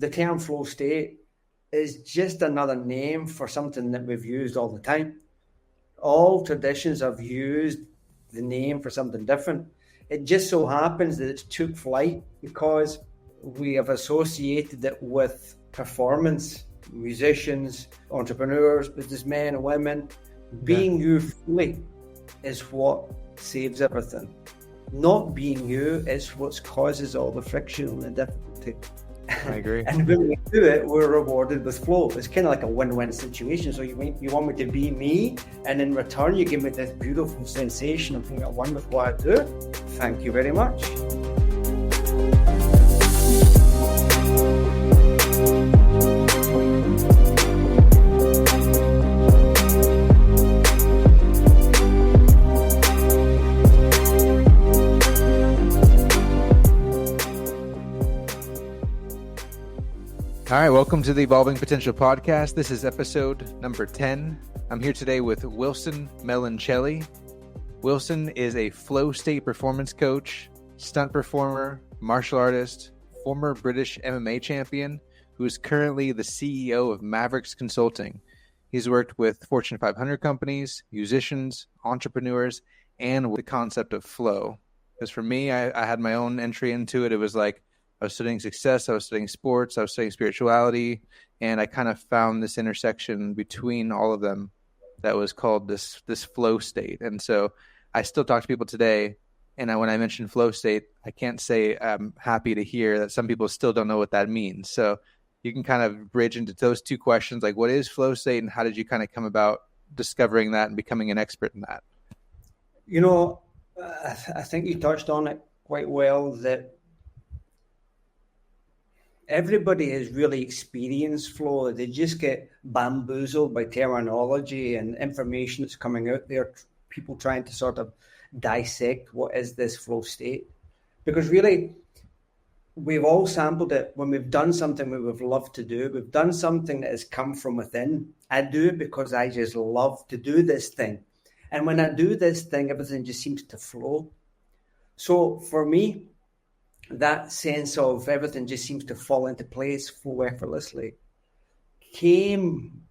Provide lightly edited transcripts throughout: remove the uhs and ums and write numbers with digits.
the term flow state is just another name for something that we've used all the time. All traditions have used the name for something different. It just so happens that it took flight because we have associated it with performance, musicians, entrepreneurs, businessmen and women. Being you fully is what saves everything. Not being you is what causes all the friction and the difficulty. I agree. And when we do it, we're rewarded with flow. It's kind of like a win-win situation. So you want me to be me, and in return, you give me this beautiful sensation of being at one with what I do. Thank you very much. All right, welcome to the Evolving Potential Podcast. This is episode number 10. I'm here today with Wilson Meloncelli. Wilson is a flow state performance coach, stunt performer, martial artist, former British MMA champion, who is currently the CEO of Mavericks Consulting. He's worked with Fortune 500 companies, musicians, entrepreneurs, and with the concept of flow. Because for me, I had my own entry into it. It was like, I was studying success, I was studying sports, I was studying spirituality, and I kind of found this intersection between all of them that was called this flow state. And so I still talk to people today, and when I mention flow state, I can't say I'm happy to hear that some people still don't know what that means. So you can kind of bridge into those two questions, like what is flow state and how did you kind of come about discovering that and becoming an expert in that? You know, I think you touched on it quite well, that everybody has really experienced flow. They just get bamboozled by terminology and information that's coming out there, people trying to sort of dissect what is this flow state. Because really, we've all sampled it when we've done something we would love to do. We've done something that has come from within. I do it because I just love to do this thing. And when I do this thing, everything just seems to flow. So for me, that sense of everything just seems to fall into place, flow effortlessly, came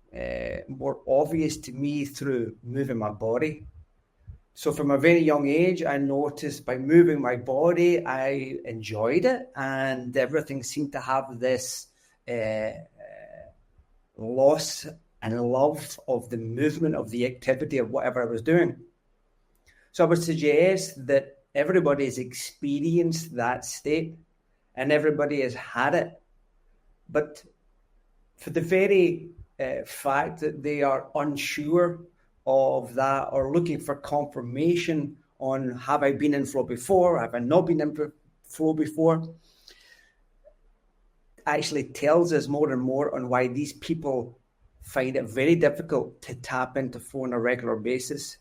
more obvious to me through moving my body. So from a very young age, I noticed by moving my body, I enjoyed it, and everything seemed to have this loss and love of the movement of the activity of whatever I was doing. So I would suggest that everybody has experienced that state and everybody has had it. But for the very fact that they are unsure of that or looking for confirmation on, have I been in flow before? Have I not been in flow before? Actually tells us more and more on why these people find it very difficult to tap into flow on a regular basis.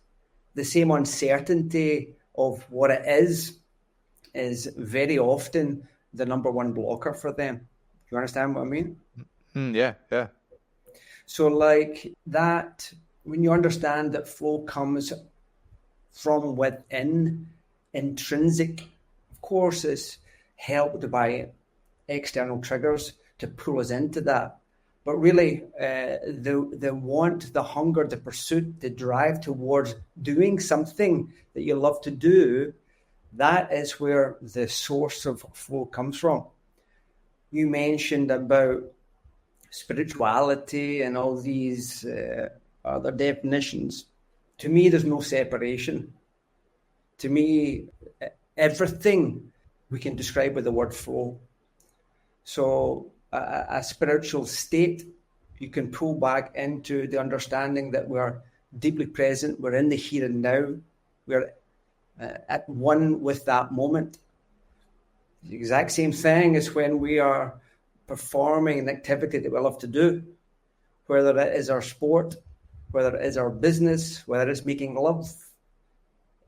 The same uncertainty of what it is very often the number one blocker for them. You understand what I mean? Yeah. So like that, when you understand that flow comes from within, intrinsic, of course, is helped by external triggers to pull us into that. But really, the want, the hunger, the pursuit, the drive towards doing something that you love to do, that is where the source of flow comes from. You mentioned about spirituality and all these other definitions. To me, there's no separation. To me, everything we can describe with the word flow. So a spiritual state, you can pull back into the understanding that we're deeply present, we're in the here and now, we're at one with that moment. The exact same thing as when we are performing an activity that we love to do, whether it is our sport, whether it is our business, whether it's making love.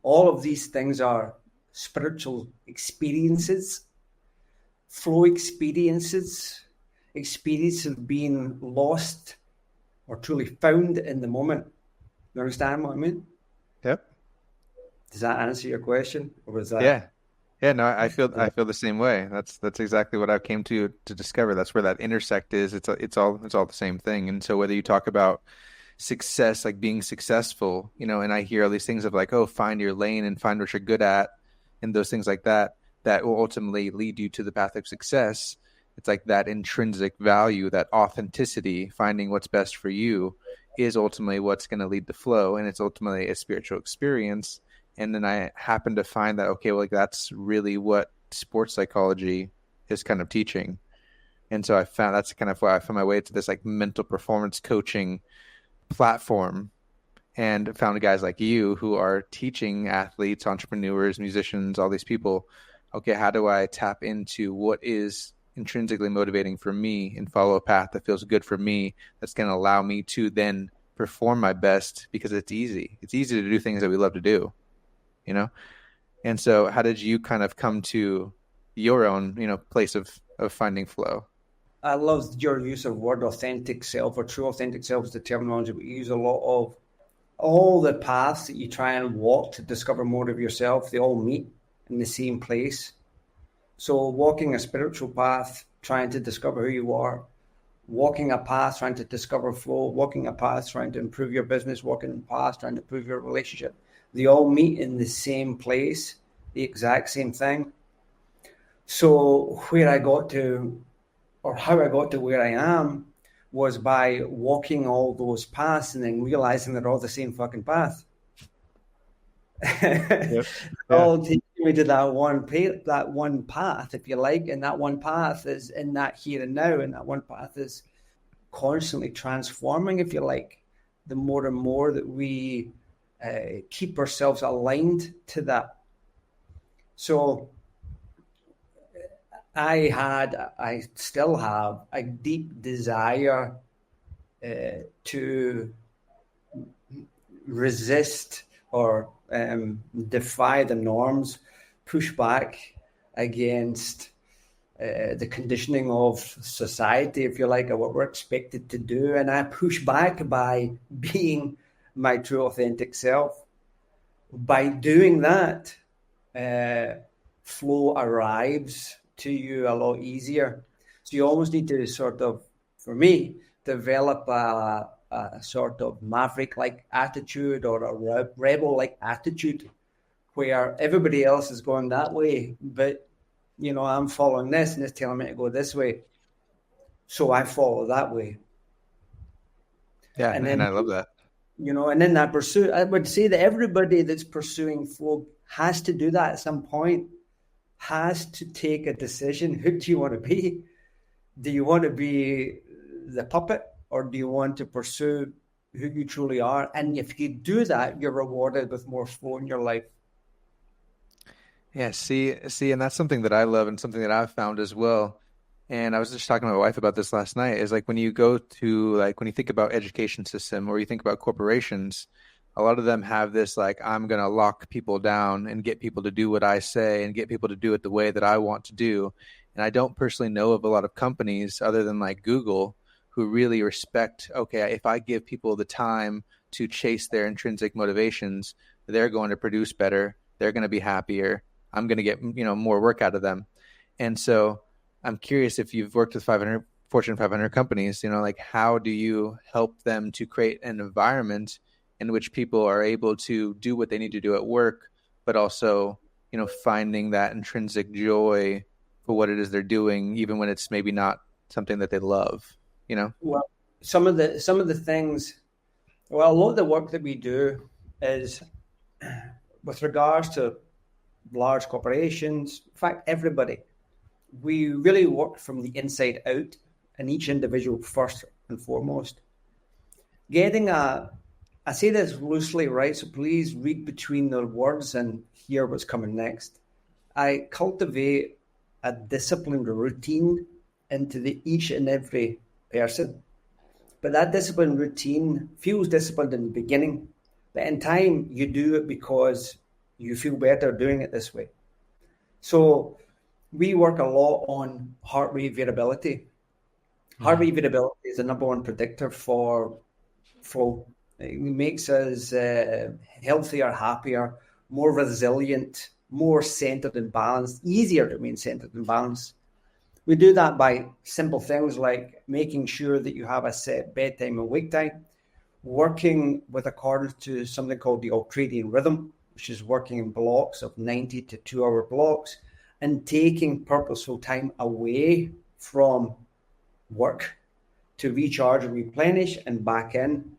All of these things are spiritual experiences, flow experiences of being lost or truly found in the moment. You understand what I mean? Yep. Does that answer your question? Or was that? Yeah, no, I feel the same way. That's exactly what I came to discover. That's where that intersect is. It's all the same thing. And so whether you talk about success, like being successful, and I hear all these things of like, oh, find your lane and find what you're good at, and those things like that, that will ultimately lead you to the path of success. It's like that intrinsic value, that authenticity, finding what's best for you is ultimately what's going to lead the flow. And it's ultimately a spiritual experience. And then I happen to find that, okay, well, like that's really what sports psychology is kind of teaching. And so I found that's kind of why I found my way to this like mental performance coaching platform, and found guys like you who are teaching athletes, entrepreneurs, musicians, all these people, okay, how do I tap into what is intrinsically motivating for me and follow a path that feels good for me, that's going to allow me to then perform my best, because it's easy. It's easy to do things that we love to do, And so how did you kind of come to your own, place of finding flow? I love your use of word authentic self, or true authentic self is the terminology we use a lot of. All the paths that you try and walk to discover more of yourself, they all meet in the same place. So walking a spiritual path, trying to discover who you are, walking a path, trying to discover flow, walking a path, trying to improve your business, walking a path, trying to improve your relationship, they all meet in the same place, the exact same thing. So where I got to, or how I got to where I am, was by walking all those paths and then realizing they're all the same fucking path. Yep. All taking me to that one path, if you like, and that one path is in that here and now, and that one path is constantly transforming, if you like, the more and more that we keep ourselves aligned to that. So I still have a deep desire to resist or defy the norms, push back against the conditioning of society, if you like, or what we're expected to do. And I push back by being my true authentic self. By doing that, flow arrives to you a lot easier. So you almost need to sort of, for me, develop a sort of maverick-like attitude, or a rebel-like attitude, where everybody else is going that way, but I'm following this and it's telling me to go this way, so I follow that way. Yeah, and I love that. And in that pursuit, I would say that everybody that's pursuing flow has to do that at some point, has to take a decision. Who do you want to be? Do you want to be the puppet, or do you want to pursue who you truly are? And if you do that, you're rewarded with more flow in your life. Yeah, see, and that's something that I love and something that I've found as well. And I was just talking to my wife about this last night, is like when you go to, like, when you think about education system, or you think about corporations, a lot of them have this, like, I'm going to lock people down and get people to do what I say and get people to do it the way that I want to do. And I don't personally know of a lot of companies other than like Google who really respect, okay, if I give people the time to chase their intrinsic motivations, they're going to produce better. They're going to be happier. I'm going to get, more work out of them. And so I'm curious, if you've worked with Fortune 500 companies, like, how do you help them to create an environment in which people are able to do what they need to do at work, but also, finding that intrinsic joy for what it is they're doing, even when it's maybe not something that they love, Well, some of the things, a lot of the work that we do is with regards to large corporations, in fact, everybody. We really work from the inside out, and each individual first and foremost. I say this loosely, right? So please read between the words and hear what's coming next. I cultivate a disciplined routine into each and every person. But that disciplined routine feels disciplined in the beginning. But in time, you do it because you feel better doing it this way. So we work a lot on heart rate variability. Heart rate variability is the number one predictor for flow. It makes us healthier, happier, more resilient, more centered and balanced, easier to remain centered and balanced. We do that by simple things like making sure that you have a set bedtime and wake time, working with accordance to something called the ultradian rhythm, which is working in blocks of 90 to 2 hour blocks, and taking purposeful time away from work to recharge and replenish and back in.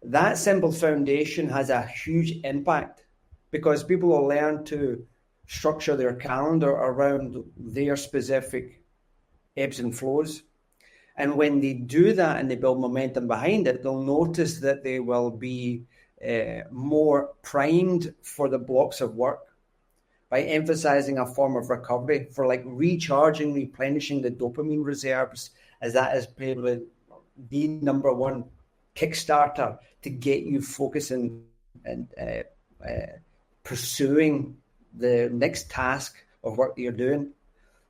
That simple foundation has a huge impact because people will learn to structure their calendar around their specific ebbs and flows. And when they do that and they build momentum behind it, they'll notice that they will be more primed for the blocks of work by emphasizing a form of recovery for like recharging, replenishing the dopamine reserves, as that is probably the number one Kickstarter to get you focusing and pursuing the next task of work that you're doing.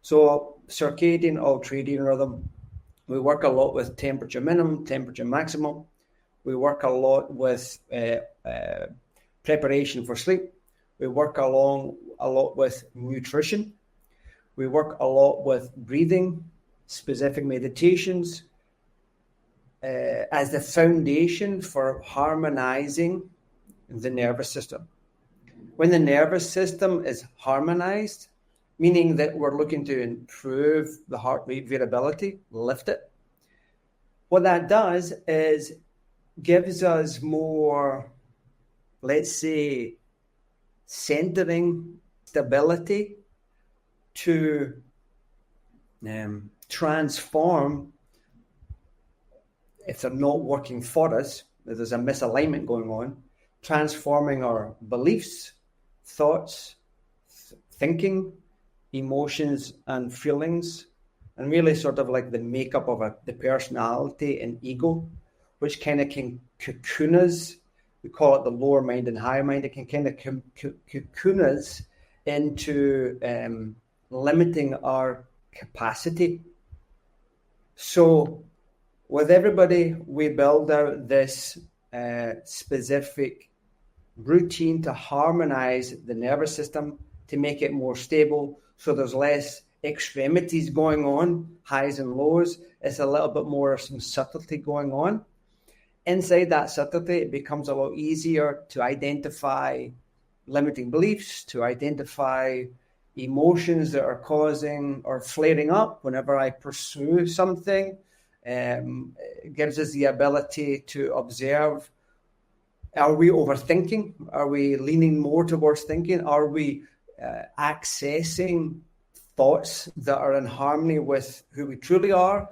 So circadian, ultradian rhythm, we work a lot with temperature minimum, temperature maximum. We work a lot with preparation for sleep. We work a lot with nutrition. We work a lot with breathing, specific meditations, as the foundation for harmonizing the nervous system. When the nervous system is harmonized, meaning that we're looking to improve the heart rate variability, lift it, what that does is gives us more, let's say, centering, stability to transform, if they're not working for us, if there's a misalignment going on, transforming our beliefs, thoughts, thinking, emotions, and feelings, and really sort of like the makeup of the personality and ego, which kind of can cocoon us. We call it the lower mind and higher mind. It can kind of cocoon us into limiting our capacity. So with everybody, we build out this specific routine to harmonize the nervous system, to make it more stable, so there's less extremities going on, highs and lows. It's a little bit more some subtlety going on. Inside that subtlety, it becomes a lot easier to identify limiting beliefs, to identify emotions that are causing or flaring up whenever I pursue something. It gives us the ability to observe, are we overthinking? Are we leaning more towards thinking? Are we accessing thoughts that are in harmony with who we truly are,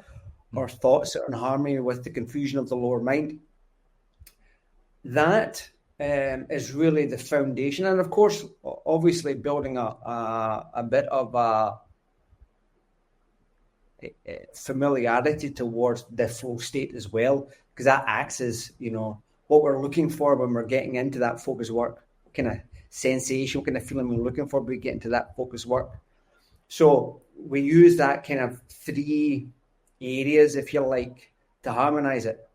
or thoughts that are in harmony with the confusion of the lower mind? That is really the foundation. And of course, obviously building a bit of a familiarity towards the flow state as well, because that acts as, what we're looking for when we're getting into that focus work, kind of sensation, what kind of feeling we're looking for, we get into that focus work. So we use that kind of 3 areas, if you like, to harmonize it.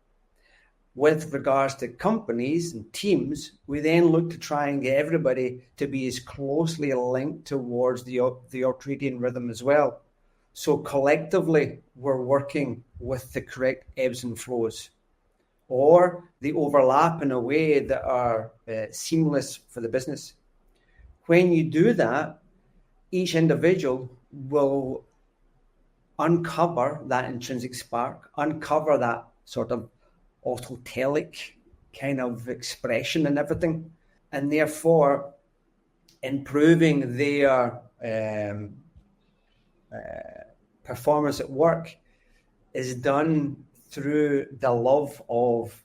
With regards to companies and teams, we then look to try and get everybody to be as closely linked towards the ultradian rhythm as well. So collectively, we're working with the correct ebbs and flows, or they overlap in a way that are seamless for the business. When you do that, each individual will uncover that intrinsic spark, uncover that sort of autotelic kind of expression and everything, and therefore improving their performance at work is done through the love of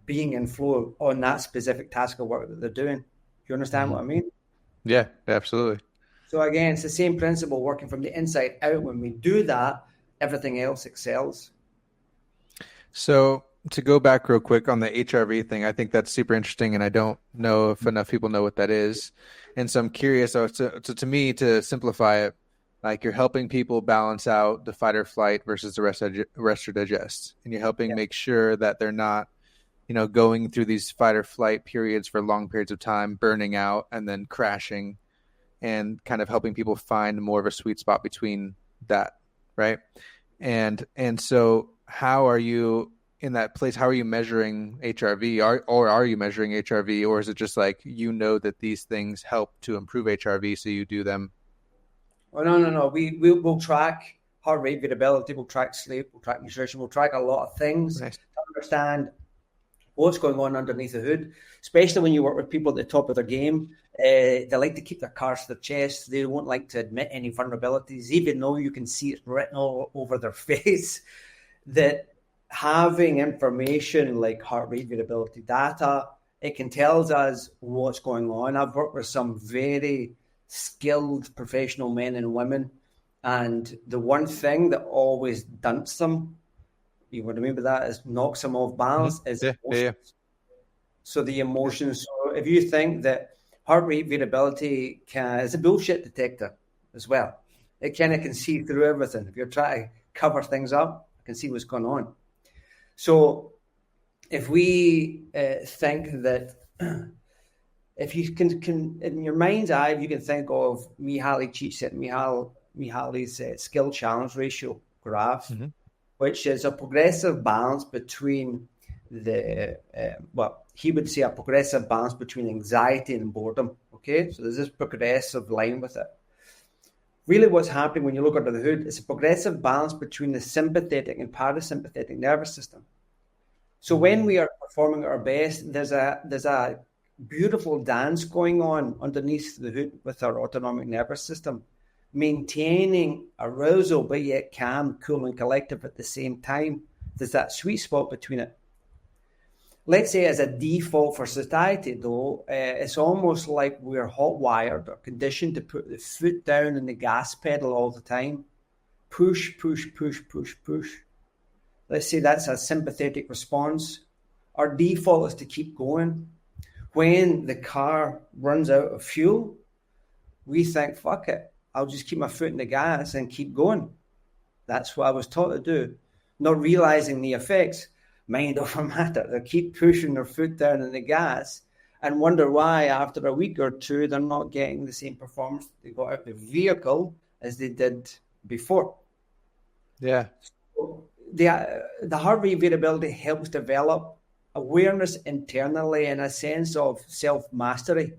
being in flow on that specific task of work that they're doing. Do you understand what I mean? Yeah, absolutely. So again, it's the same principle working from the inside out. When we do that, everything else excels. So to go back real quick on the HRV thing, I think that's super interesting, and I don't know if enough people know what that is. And so I'm curious. So to me, to simplify it, like you're helping people balance out the fight or flight versus the rest or digest, and you're helping make sure that they're not going through these fight or flight periods for long periods of time, burning out and then crashing, and kind of helping people find more of a sweet spot between that, right? And so how are you in that place? How are you measuring HRV? Or are you measuring HRV? Or is it just like, that these things help to improve HRV, so you do them? Oh, no. We'll track heart rate variability, we'll track sleep, we'll track nutrition, we'll track a lot of things Nice. to understand what's going on underneath the hood, especially when you work with people at the top of their game. They like to keep their cards to their chest. They won't like to admit any vulnerabilities, even though you can see it written all over their face. That having information like heart rate variability data, it can tell us what's going on. I've worked with some very skilled professional men and women, and the one thing that always dunts them, you know what I mean by that, is knocks them off balance, is emotions. Yeah. So the emotions. So if you think that heart rate variability is a bullshit detector as well, it kind of can see through everything. If you're trying to cover things up, it can see what's going on. So if we think that, if you can in your mind's eye, you can think of Mihali's skill challenge ratio graph, which is a progressive balance between he would say a progressive balance between anxiety and boredom. Okay, so there's this progressive line with it. Really, what's happening when you look under the hood is a progressive balance between the sympathetic and parasympathetic nervous system. So when we are performing at our best, there's a beautiful dance going on underneath the hood with our autonomic nervous system, maintaining arousal but yet calm, cool, and collective at the same time. There's that sweet spot between it. Let's say as a default for society, though, it's almost like we're hot-wired or conditioned to put the foot down on the gas pedal all the time. Push, push, push, push, push. Let's say that's a sympathetic response. Our default is to keep going. When the car runs out of fuel, we think, fuck it, I'll just keep my foot in the gas and keep going. That's what I was taught to do. Not realizing the effects. Mind over matter. They keep pushing their foot down in the gas and wonder why after a week or two they're not getting the same performance they got out of the vehicle as they did before. Yeah. So the heart rate variability helps develop awareness internally and a sense of self-mastery.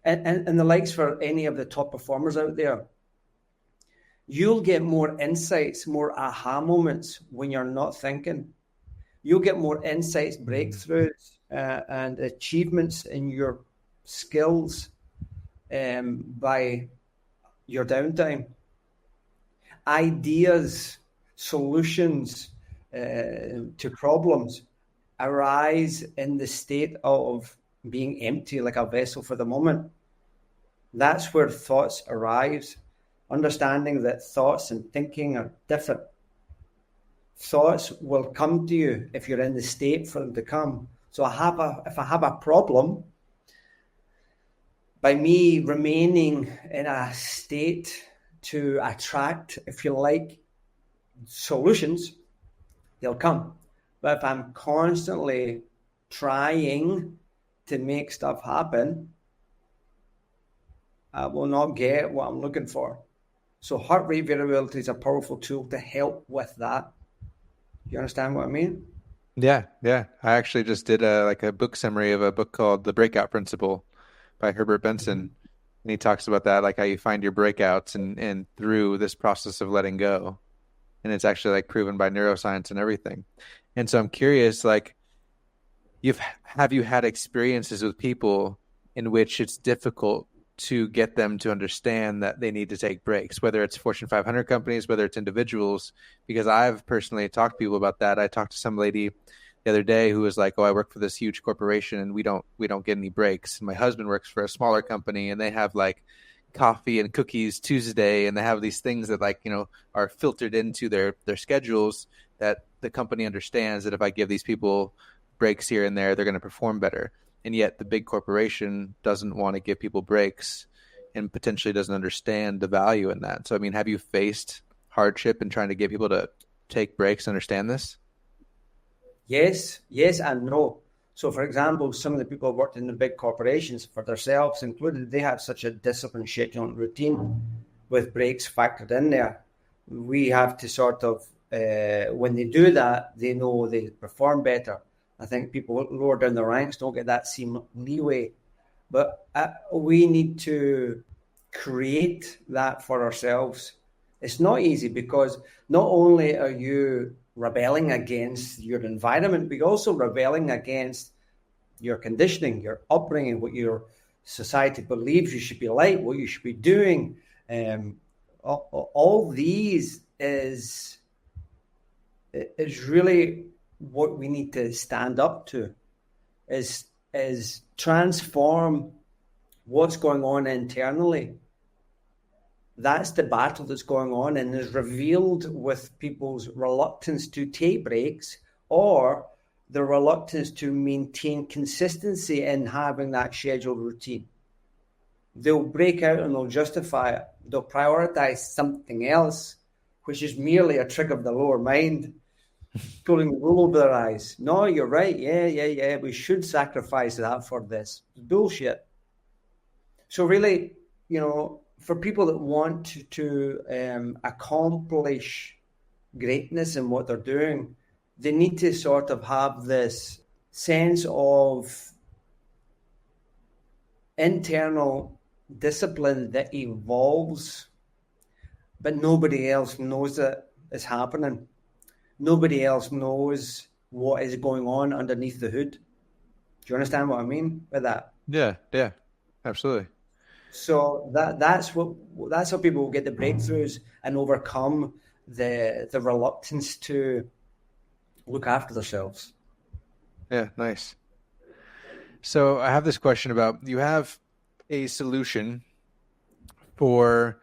And the likes for any of the top performers out there, you'll get more insights, more aha moments when you're not thinking. You'll get more insights, breakthroughs, and achievements in your skills by your downtime. Ideas, solutions to problems arise in the state of being empty, like a vessel for the moment. That's where thoughts arise. Understanding that thoughts and thinking are different. Thoughts will come to you if you're in the state for them to come. So if I have a problem, by me remaining in a state to attract, if you like, solutions, they'll come. But if I'm constantly trying to make stuff happen, I will not get what I'm looking for. So heart rate variability is a powerful tool to help with that. You understand what I mean? Yeah. I actually just did a book summary of a book called The Breakout Principle by Herbert Benson. And he talks about that, like how you find your breakouts and through this process of letting go. And it's actually like proven by neuroscience and everything. And so I'm curious, like, have you had experiences with people in which it's difficult to get them to understand that they need to take breaks, whether it's Fortune 500 companies, whether it's individuals? Because I've personally talked to people about that. I talked to some lady the other day who was like, oh, I work for this huge corporation and we don't get any breaks. And my husband works for a smaller company and they have like coffee and cookies Tuesday, and they have these things that are filtered into their schedules that the company understands that if I give these people breaks here and there, they're going to perform better. And yet the big corporation doesn't want to give people breaks and potentially doesn't understand the value in that. So, I mean, have you faced hardship in trying to get people to take breaks and understand this? Yes, yes, and no. So, for example, some of the people who worked in the big corporations, for themselves included, they have such a disciplined schedule and routine with breaks factored in there. We have to sort of, when they do that, they know they perform better. I think people lower down the ranks don't get that same leeway. But we need to create that for ourselves. It's not easy because not only are you rebelling against your environment, but you're also rebelling against your conditioning, your upbringing, what your society believes you should be like, what you should be doing. All these is really what we need to stand up to, is transform what's going on internally. That's the battle that's going on and is revealed with people's reluctance to take breaks or the reluctance to maintain consistency in having that scheduled routine. They'll break out and they'll justify it. They'll prioritize something else, which is merely a trick of the lower mind, pulling the wool over their eyes. No, you're right. Yeah. We should sacrifice that for this. Bullshit. So really, for people that want to accomplish greatness in what they're doing, they need to sort of have this sense of internal discipline that evolves, but nobody else knows that it's happening. Nobody else knows what is going on underneath the hood. Do you understand what I mean by that? Yeah, absolutely. So that's how people will get the breakthroughs and overcome the reluctance to look after themselves. Yeah, nice. So I have this question about, you have a solution for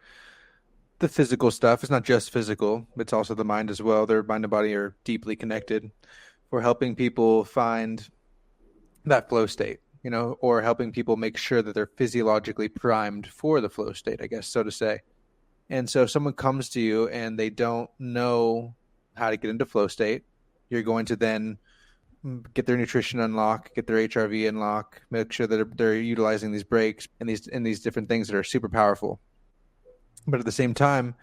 the physical stuff. It's not just physical, it's also the mind as well. Their mind and body are deeply connected, for helping people find that flow state, or helping people make sure that they're physiologically primed for the flow state, I guess, so to say. And so if someone comes to you and they don't know how to get into flow state, you're going to then get their nutrition unlock, get their HRV unlock, make sure that they're utilizing these breaks and these different things that are super powerful. But at the same time,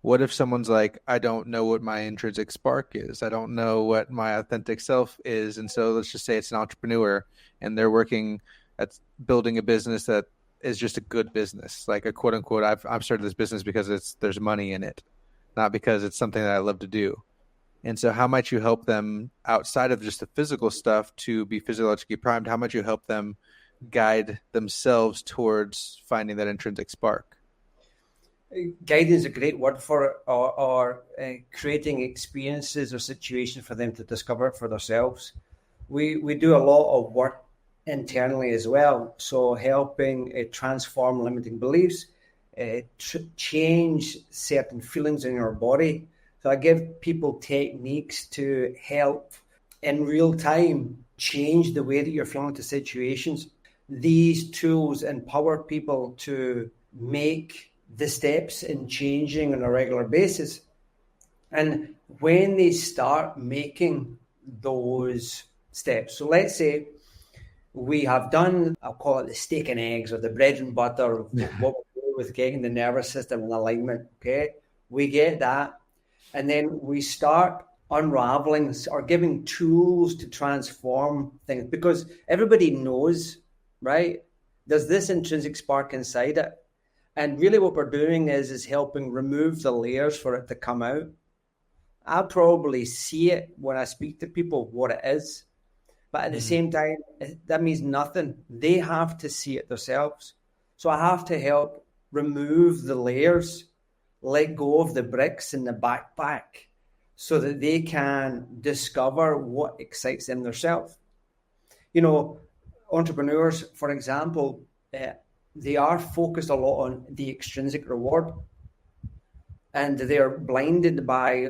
what if someone's like, I don't know what my intrinsic spark is. I don't know what my authentic self is. And so let's just say it's an entrepreneur and they're working at building a business that is just a good business, like a quote unquote, I've started this business because there's money in it, not because it's something that I love to do. And so how might you help them outside of just the physical stuff to be physiologically primed? How might you help them guide themselves towards finding that intrinsic spark? Guiding is a great word for it, or creating experiences or situations for them to discover it for themselves. We do a lot of work internally as well. So helping transform limiting beliefs, change certain feelings in your body. So I give people techniques to help in real time change the way that you're feeling to situations. These tools empower people to make the steps in changing on a regular basis. And when they start making those steps, so let's say we have done, I'll call it the steak and eggs or the bread and butter of what we do with getting the nervous system in alignment. Okay, we get that. And then we start unraveling or giving tools to transform things, because everybody knows, right? There's this intrinsic spark inside it. And really what we're doing is helping remove the layers for it to come out. I probably see it when I speak to people, what it is. But at the same time, that means nothing. They have to see it themselves. So I have to help remove the layers, let go of the bricks in the backpack so that they can discover what excites them themselves. Entrepreneurs, for example, they are focused a lot on the extrinsic reward, and they're blinded by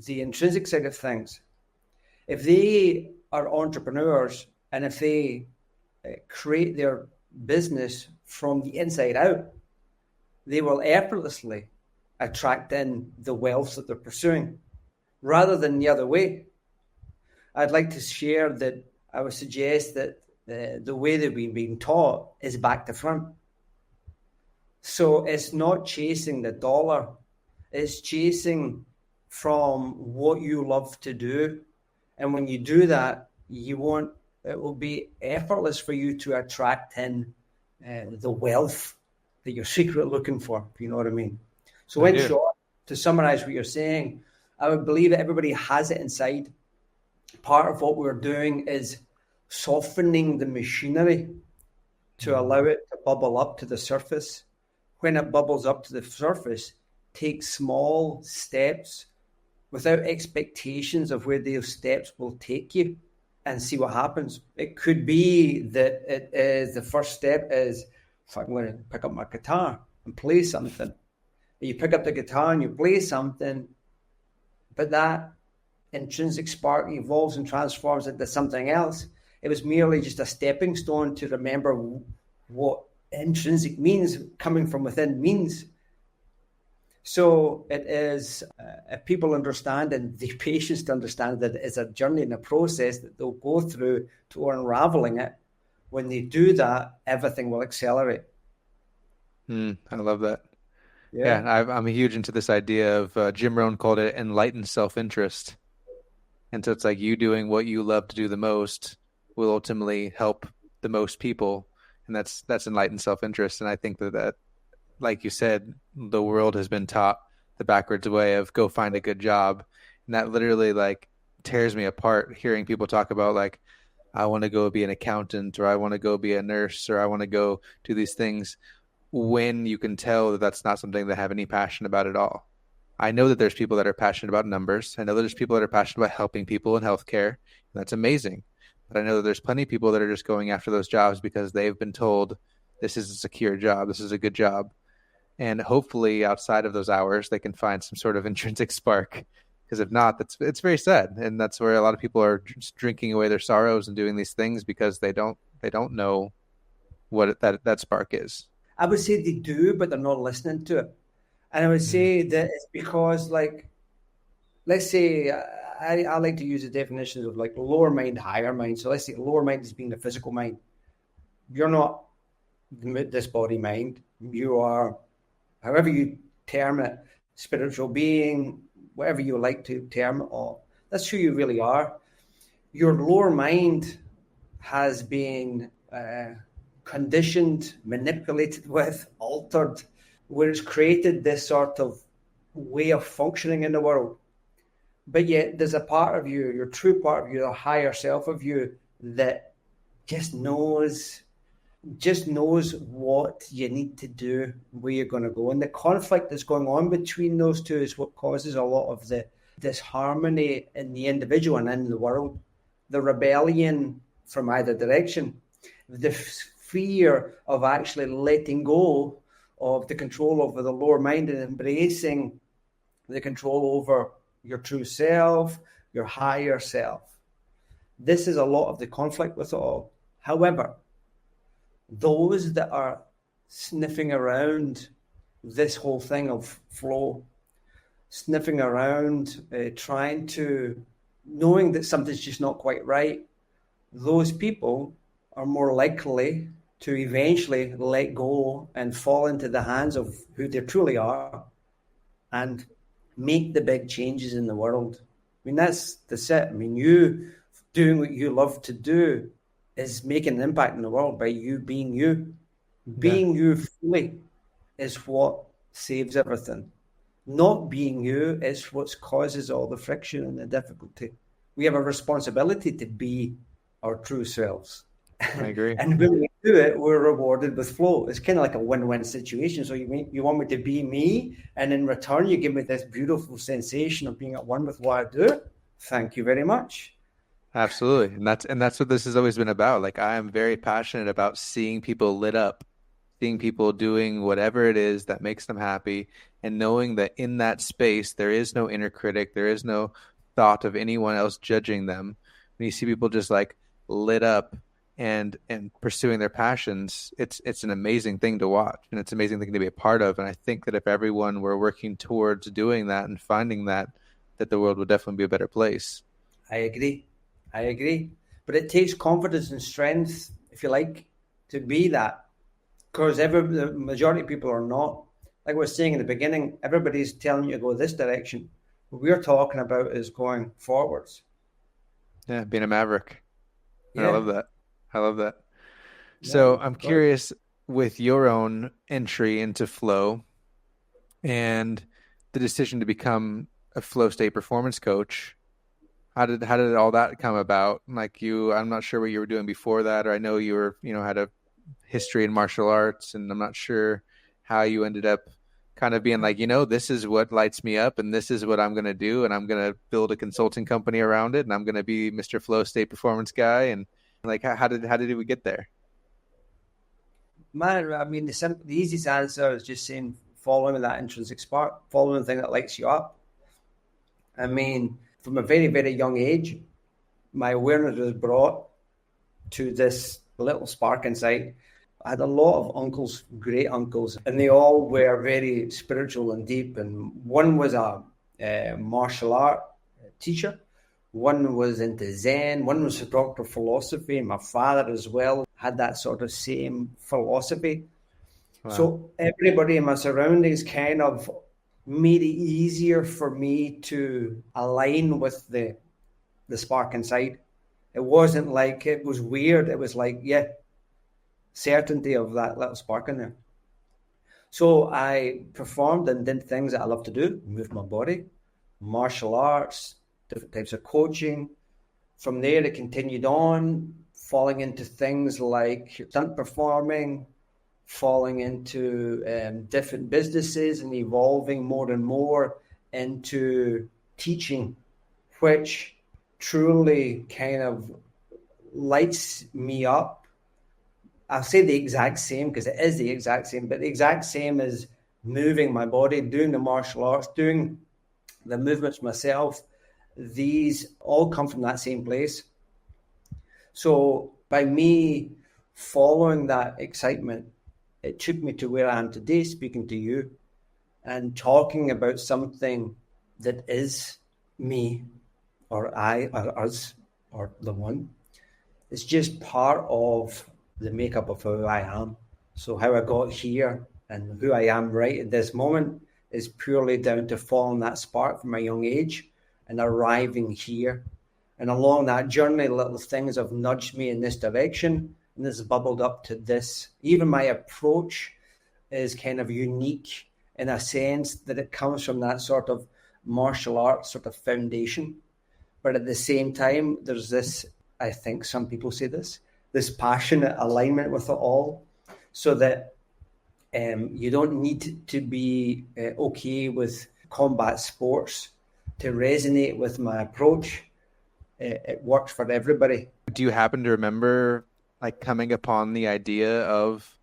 the intrinsic side of things. If they are entrepreneurs and if they create their business from the inside out, they will effortlessly attract in the wealth that they're pursuing rather than the other way. I'd like to share that I would suggest that the way that we've been taught is back to front. So it's not chasing the dollar, it's chasing from what you love to do. And when you do that, it will be effortless for you to attract in the wealth that you're secretly looking for, if you know what I mean. So in short, to summarize what you're saying, I would believe that everybody has it inside. Part of what we're doing is softening the machinery to allow it to bubble up to the surface. When it bubbles up to the surface, take small steps without expectations of where those steps will take you and see what happens. It could be that it is the first step is, I'm going to pick up my guitar and play something. You pick up the guitar and you play something, but that intrinsic spark evolves and transforms into something else. It was merely just a stepping stone to remember what intrinsic means, coming from within means. So it is, if people understand and the patience to understand that it's a journey and a process that they'll go through to unraveling it, when they do that, everything will accelerate. I love that. Yeah, I'm huge into this idea of Jim Rohn called it enlightened self-interest. And so it's like you doing what you love to do the most will ultimately help the most people. And that's enlightened self-interest. And I think that, like you said, the world has been taught the backwards way of go find a good job. And that literally like tears me apart hearing people talk about like, I want to go be an accountant, or I want to go be a nurse, or I want to go do these things, when you can tell that that's not something they have any passion about at all. I know that there's people that are passionate about numbers. I know there's people that are passionate about helping people in healthcare. And that's amazing. But I know that there's plenty of people that are just going after those jobs because they've been told this is a secure job, this is a good job. And hopefully outside of those hours, they can find some sort of intrinsic spark. Because if not, it's very sad. And that's where a lot of people are just drinking away their sorrows and doing these things because they don't know what that spark is. I would say they do, but they're not listening to it. And I would say that it's because, like, let's say I like to use the definitions of like lower mind, higher mind. So let's say lower mind is being the physical mind. You're not this body mind. You are, however you term it, spiritual being, whatever you like to term it all. That's who you really are. Your lower mind has been conditioned, manipulated with, altered, where it's created this sort of way of functioning in the world. But yet there's a part of you, your true part of you, the higher self of you, that just knows what you need to do, where you're going to go. And the conflict that's going on between those two is what causes a lot of the disharmony in the individual and in the world. The rebellion from either direction, the fear of actually letting go of the control over the lower mind and embracing the control over your true self, your higher self. This is a lot of the conflict with it all. However, those that are sniffing around this whole thing of flow, sniffing around, knowing that something's just not quite right, those people are more likely to eventually let go and fall into the hands of who they truly are and make the big changes in the world. I mean, that's it. I mean, you doing what you love to do is making an impact in the world by you being you. Being you fully is what saves everything. Not being you is what causes all the friction and the difficulty. We have a responsibility to be our true selves. I agree. And when we do it, we're rewarded with flow. It's kind of like a win-win situation. So you want me to be me, and in return, you give me this beautiful sensation of being at one with what I do. Thank you very much. Absolutely. And that's what this has always been about. Like, I am very passionate about seeing people lit up, seeing people doing whatever it is that makes them happy, and knowing that in that space, there is no inner critic. There is no thought of anyone else judging them. When you see people just like lit up and pursuing their passions, it's an amazing thing to watch, and it's an amazing thing to be a part of. And I think that if everyone were working towards doing that and finding that the world would definitely be a better place. I agree. I agree. But it takes confidence and strength, if you like, to be that. Because the majority of people are not. Like I was saying in the beginning, everybody's telling you to go this direction. What we're talking about is going forwards. Yeah, being a maverick. Yeah. I love that. I love that. So Yeah. I'm curious with your own entry into flow and the decision to become a flow state performance coach. How did all that come about? Like I'm not sure what you were doing before that, or I know you were, had a history in martial arts, and I'm not sure how you ended up kind of being like, this is what lights me up and this is what I'm going to do. And I'm going to build a consulting company around it. And I'm going to be Mr. Flow State Performance guy. And like, how did we get there? Man, I mean, the easiest answer is just saying following that intrinsic spark, following the thing that lights you up. I mean, from a very, very young age, my awareness was brought to this little spark inside. I had a lot of uncles, great uncles, and they all were very spiritual and deep. And one was a martial art teacher. One was into Zen. One was a doctor of philosophy. And my father as well had that sort of same philosophy. Wow. So everybody in my surroundings kind of made it easier for me to align with the spark inside. It wasn't like it was weird. It was like, yeah, certainty of that little spark in there. So I performed and did things that I love to do, move my body, martial arts, different types of coaching. From there, it continued on, falling into things like stunt performing, falling into different businesses and evolving more and more into teaching, which truly kind of lights me up. I'll say the exact same because it is the exact same, but the exact same as moving my body, doing the martial arts, doing the movements myself. These all come from that same place. So by me following that excitement, it took me to where I am today, speaking to you and talking about something that is me or I or us or the one. It's just part of the makeup of who I am. So how I got here and who I am right at this moment is purely down to following that spark from a young age and arriving here. And along that journey, little things have nudged me in this direction, and this has bubbled up to this. Even my approach is kind of unique in a sense that it comes from that sort of martial arts sort of foundation. But at the same time, there's this, I think some people say this passionate alignment with it all, so that you don't need to be okay with combat sports to resonate with my approach. It works for everybody. Do you happen to remember like coming upon the idea of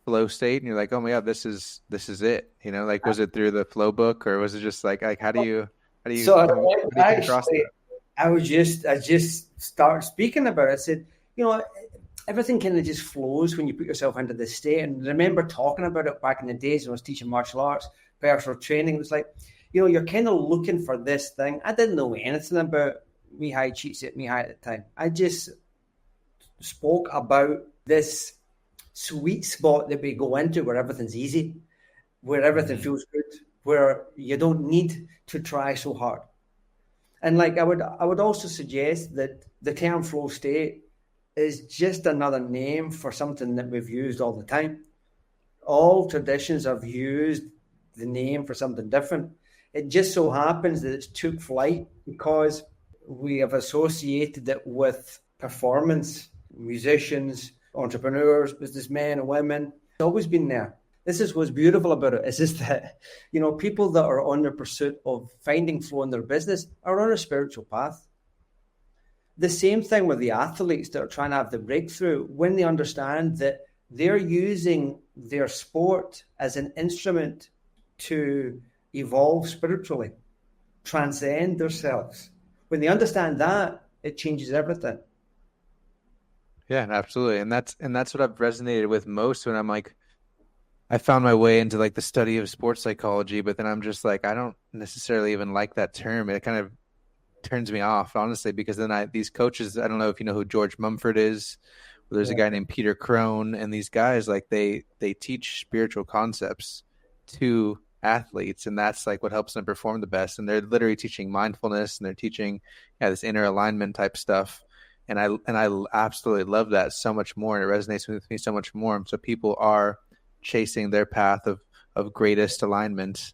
flow state and you're like, oh my God, this is it? Like, was it through the flow book or was it just like how do you so come across that? I just start speaking about it. I said, everything kind of just flows when you put yourself into this state. And I remember talking about it back in the days when I was teaching martial arts, personal training. It was like, you're kind of looking for this thing. I didn't know anything about Mihai Csikszentmihalyi at the time. I just spoke about this sweet spot that we go into where everything's easy, where everything feels good, where you don't need to try so hard. And like I would also suggest that the term flow state is just another name for something that we've used all the time. All traditions have used the name for something different. It just so happens that it's took flight because we have associated it with performance, musicians, entrepreneurs, businessmen and women. It's always been there. This is what's beautiful about it. Is just that, people that are on the pursuit of finding flow in their business are on a spiritual path. The same thing with the athletes that are trying to have the breakthrough when they understand that they're using their sport as an instrument to evolve spiritually, transcend themselves. When they understand that, it changes everything. Yeah, absolutely. And that's what I've resonated with most when I'm like, I found my way into like the study of sports psychology, but then I'm just like, I don't necessarily even like that term. It kind of turns me off, honestly, because then these coaches, I don't know if you know who George Mumford is. There's a guy named Peter Crone, and these guys, like, they teach spiritual concepts to athletes, and that's like what helps them perform the best. And they're literally teaching mindfulness, and they're teaching this inner alignment type stuff. And I absolutely love that so much more, and it resonates with me so much more. So people are chasing their path of greatest alignment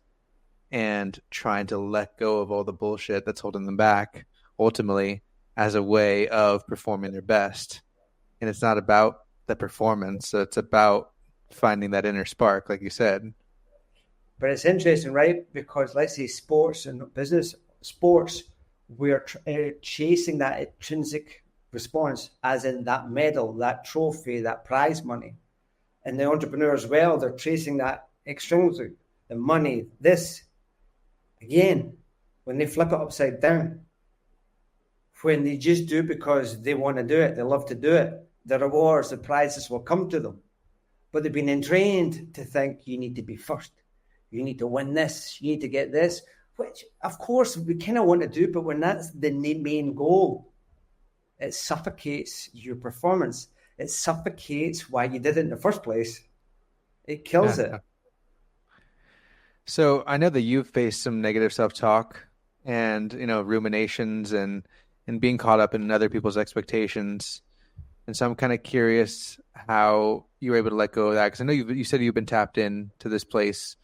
and trying to let go of all the bullshit that's holding them back, ultimately, as a way of performing their best. And it's not about the performance. It's about finding that inner spark, like you said. But it's interesting, right? Because let's say sports and business, sports, we're chasing that intrinsic response, as in that medal, that trophy, that prize money. And the entrepreneur as well, they're chasing that extrinsic, the money, this. Again, when they flip it upside down, when they just do it because they want to do it, they love to do it, the rewards, the prizes will come to them. But they've been entrained to think you need to be first. You need to win this. You need to get this, which, of course, we kind of want to do. But when that's the main goal, it suffocates your performance. It suffocates why you did it in the first place. It kills it. So I know that you've faced some negative self-talk and, ruminations and being caught up in other people's expectations. And so I'm kind of curious how you were able to let go of that. Because I know you said you've been tapped in to this place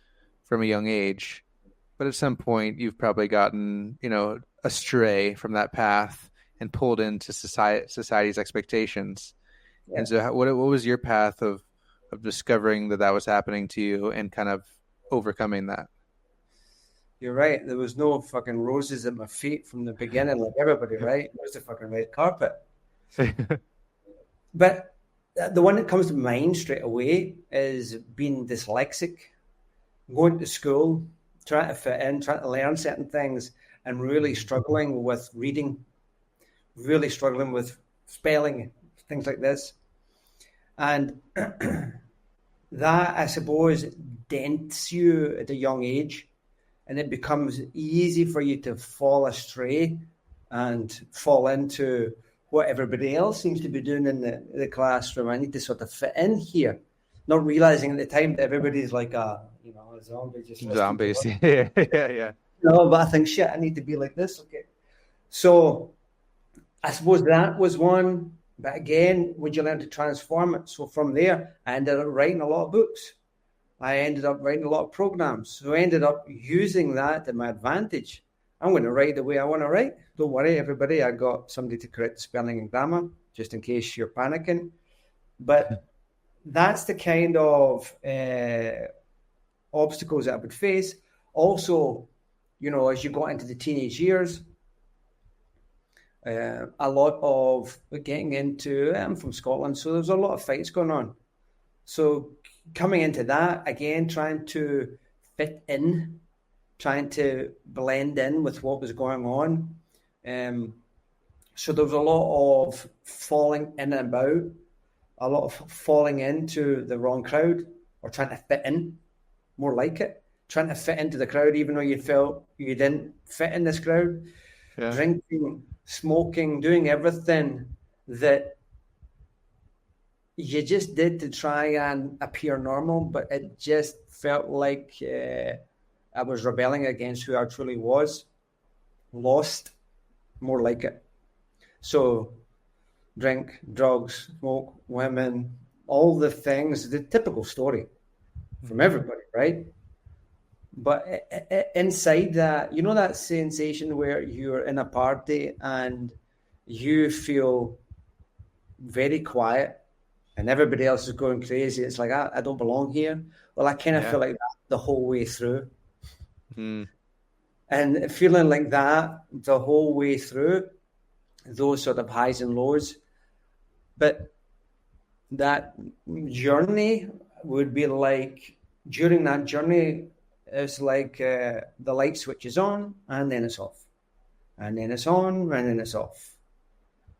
from a young age, but at some point you've probably gotten, astray from that path and pulled into society's expectations. Yeah. And so what was your path of discovering that was happening to you and kind of overcoming that? You're right. There was no fucking roses at my feet from the beginning, like everybody, right? There's the fucking red carpet. But the one that comes to mind straight away is being dyslexic, going to school, trying to fit in, trying to learn certain things, and really struggling with reading, really struggling with spelling, things like this. And that, I suppose, dents you at a young age, and it becomes easy for you to fall astray and fall into what everybody else seems to be doing in the classroom. I need to sort of fit in here, not realizing at the time that everybody's like a zombie. Zombies, yeah. No, but I think, shit, I need to be like this. Okay. So I suppose that was one. But again, would you learn to transform it? So from there, I ended up writing a lot of books. I ended up writing a lot of programs. So I ended up using that to my advantage. I'm going to write the way I want to write. Don't worry, everybody. I got somebody to correct the spelling and grammar, just in case you're panicking. But that's the kind of obstacles that I would face. Also, as you got into the teenage years, a lot of getting into, I'm from Scotland, so there's a lot of fights going on. So coming into that, again, trying to fit in, trying to blend in with what was going on. So there was a lot of falling in and about, a lot of falling into the wrong crowd, or trying to fit in, more like it, trying to fit into the crowd, even though you felt you didn't fit in this crowd. Yeah. Drinking, smoking, doing everything that you just did to try and appear normal, but it just felt like I was rebelling against who I truly was. Lost, more like it. So drink, drugs, smoke, women, all the things, the typical story from everybody, right? But inside that, that sensation where you're in a party and you feel very quiet and everybody else is going crazy. It's like, I don't belong here. Well, I kind of feel like that the whole way through. And feeling like that the whole way through, those sort of highs and lows. But that journey would be like, during that journey, it's like the light switch is on and then it's off. And then it's on and then it's off.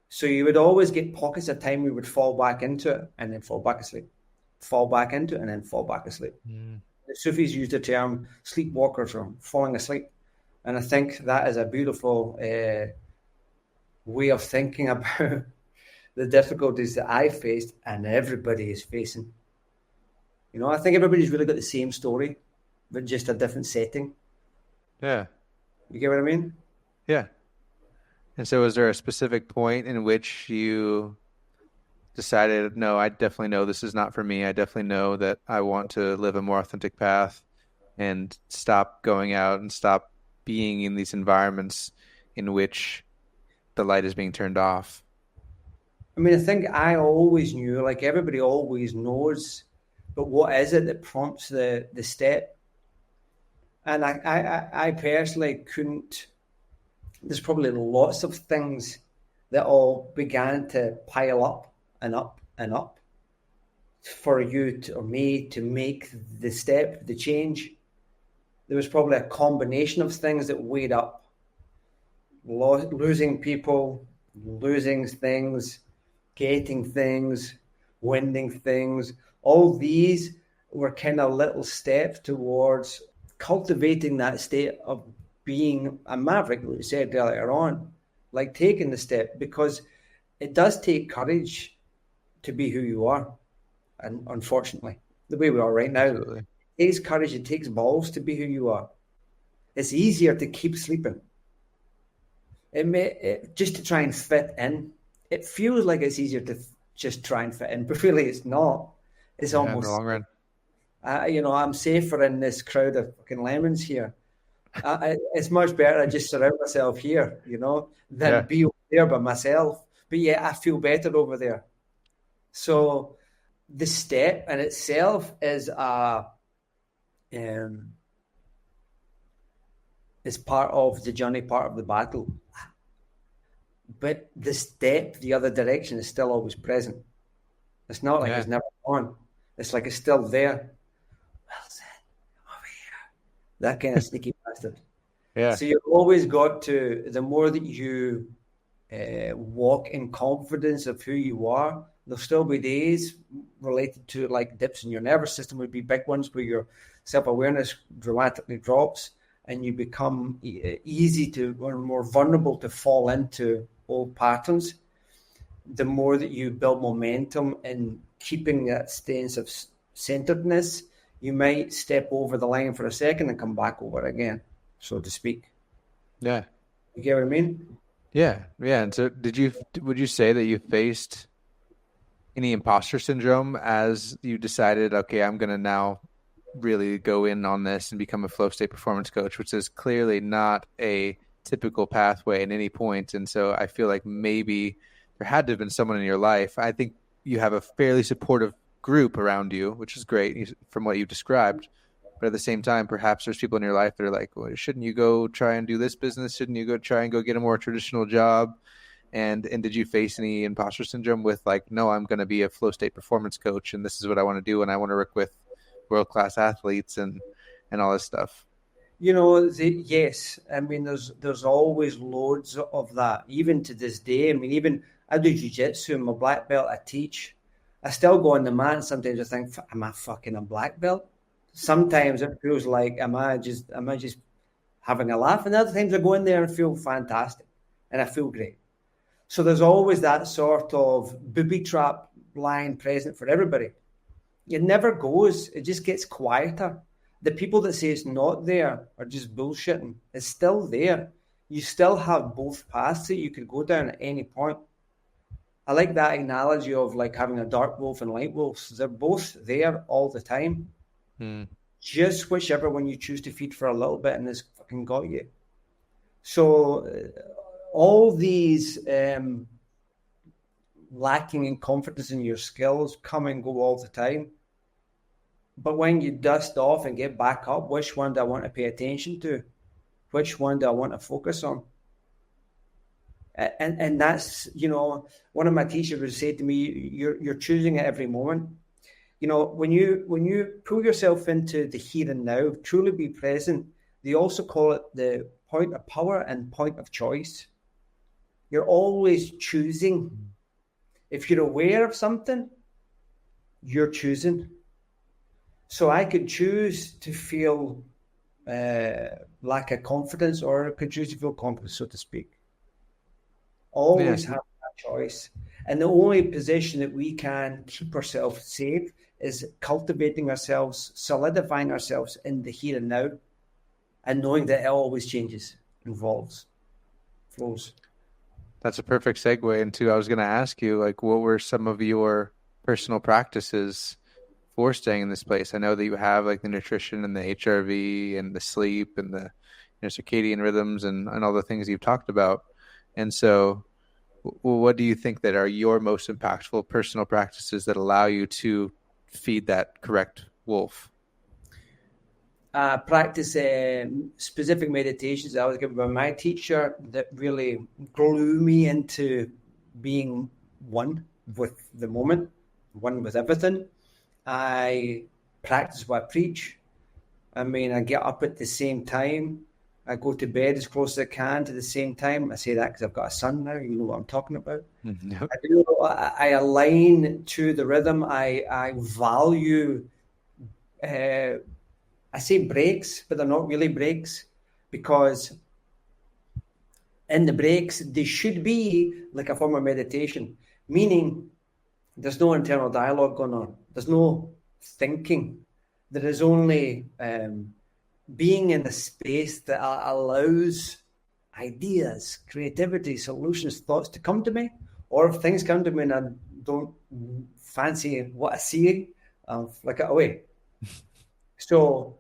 So you would always get pockets of time we would fall back into it and then fall back asleep. Fall back into it and then fall back asleep. The Sufis use the term sleepwalkers or falling asleep. And I think that is a beautiful way of thinking about the difficulties that I faced and everybody is facing. You know, I think everybody's really got the same story, but just a different setting. Yeah. You get what I mean? Yeah. And so was there a specific point in which you decided, no, I definitely know this is not for me. I definitely know that I want to live a more authentic path and stop going out and stop being in these environments in which the light is being turned off? I mean, I think I always knew, like everybody always knows, but what is it that prompts the step? And I personally couldn't. There's probably lots of things that all began to pile up and up and up for you to, or me to make the step, the change. There was probably a combination of things that weighed up. Losing people, losing things, getting things, winning things. All these were kind of little steps towards cultivating that state of being a maverick, like we said earlier on, like taking the step, because it does take courage to be who you are. And unfortunately, the way we are right now, Absolutely. it takes courage, it takes balls to be who you are. It's easier to keep sleeping. Just to try and fit in. It feels like it's easier to just try and fit in, but really it's not. It's Yeah, in almost, the long run. I'm safer in this crowd of fucking lemons here. It's much better to just surround myself here, than Yeah. be over there by myself. But yeah, I feel better over there. So the step in itself is is part of the journey, part of the battle. But the step the other direction is still always present. It's not like it's never gone. It's like it's still there. Wilson, over here. That kind of sneaky bastard. Yeah. So you've always got to, the more that you walk in confidence of who you are, there'll still be days related to like dips in your nervous system would be big ones where your self-awareness dramatically drops and you become easy to, or more vulnerable to fall into old patterns. The more that you build momentum in keeping that sense of centeredness, you might step over the line for a second and come back over again, so to speak. Yeah. You get what I mean? Yeah. Yeah. And so would you say that you faced any imposter syndrome as you decided, okay, I'm going to now really go in on this and become a flow state performance coach, which is clearly not a typical pathway at any point. And so I feel like maybe there had to have been someone in your life. I think you have a fairly supportive group around you, which is great from what you've described. But at the same time, perhaps there's people in your life that are like, well, shouldn't you go try and do this business? Shouldn't you go try and go get a more traditional job? And did you face any imposter syndrome with like, no, I'm going to be a flow state performance coach and this is what I want to do and I want to work with world-class athletes and all this stuff? Yes. I mean, there's always loads of that, even to this day. I mean, even I do Jiu Jitsu, I'm a black belt, I teach. I still go on the mat and sometimes I think, am I fucking a black belt? Sometimes it feels like, am I just having a laugh? And other times I go in there and feel fantastic and I feel great. So there's always that sort of booby trap line present for everybody. It never goes. It just gets quieter. The people that say it's not there are just bullshitting. It's still there. You still have both paths that you could go down at any point. I like that analogy of like having a dark wolf and light wolves. They're both there all the time. Just whichever one you choose to feed for a little bit and it's fucking got you. So all these lacking in confidence in your skills come and go all the time. But when you dust off and get back up, which one do I want to pay attention to? Which one do I want to focus on? And that's, one of my teachers would say to me, you're choosing at every moment. When you pull yourself into the here and now, truly be present, they also call it the point of power and point of choice. You're always choosing. If you're aware of something, you're choosing. So I could choose to feel lack of confidence or conducive to feel confidence, so to speak. Always have that choice. And the only position that we can keep ourselves safe is cultivating ourselves, solidifying ourselves in the here and now, and knowing that it always changes, evolves, flows. That's a perfect segue into, I was going to ask you, like, what were some of your personal practices for staying in this place? I know that you have like the nutrition and the HRV and the sleep and the circadian rhythms and all the things you've talked about. And so what do you think that are your most impactful personal practices that allow you to feed that correct wolf? Practice specific meditations I was given by my teacher that really grew me into being one with the moment, one with everything. I practice what I preach. I mean, I get up at the same time. I go to bed as close as I can to the same time. I say that because I've got a son now. You know what I'm talking about. Yep. I align to the rhythm. I value, I say breaks, but they're not really breaks, because in the breaks, they should be like a form of meditation, meaning there's no internal dialogue going on. There's no thinking. There is only being in a space that allows ideas, creativity, solutions, thoughts to come to me. Or if things come to me and I don't fancy what I see, I'll flick it away. So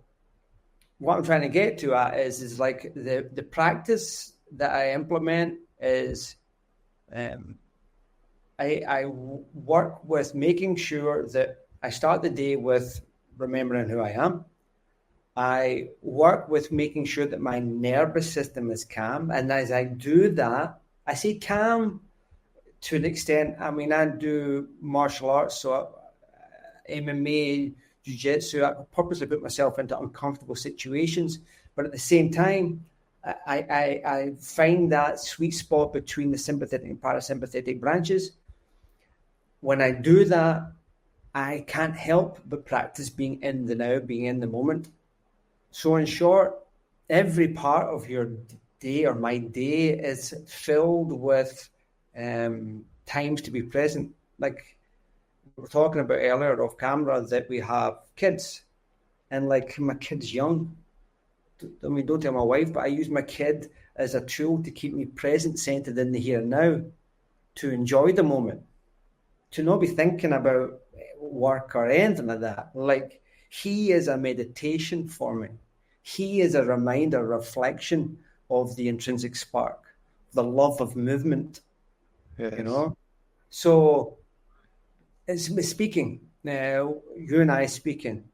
what I'm trying to get to is like the practice that I implement is I work with making sure that I start the day with remembering who I am. I work with making sure that my nervous system is calm. And as I do that, I say calm to an extent. I mean, I do martial arts, so MMA, Jiu Jitsu. I purposely put myself into uncomfortable situations. But at the same time, I find that sweet spot between the sympathetic and parasympathetic branches. When I do that, I can't help but practice being in the now, being in the moment. So in short, every part of your day or my day is filled with times to be present. Like we were talking about earlier off camera, that we have kids, and like my kid's young. I mean, don't tell my wife, but I use my kid as a tool to keep me present, centered in the here and now, to enjoy the moment, to not be thinking about work or anything like that. Like, he is a meditation for me. He is a reminder, a reflection of the intrinsic spark, the love of movement. Yes. You know? So it's speaking. Now, you and I speaking.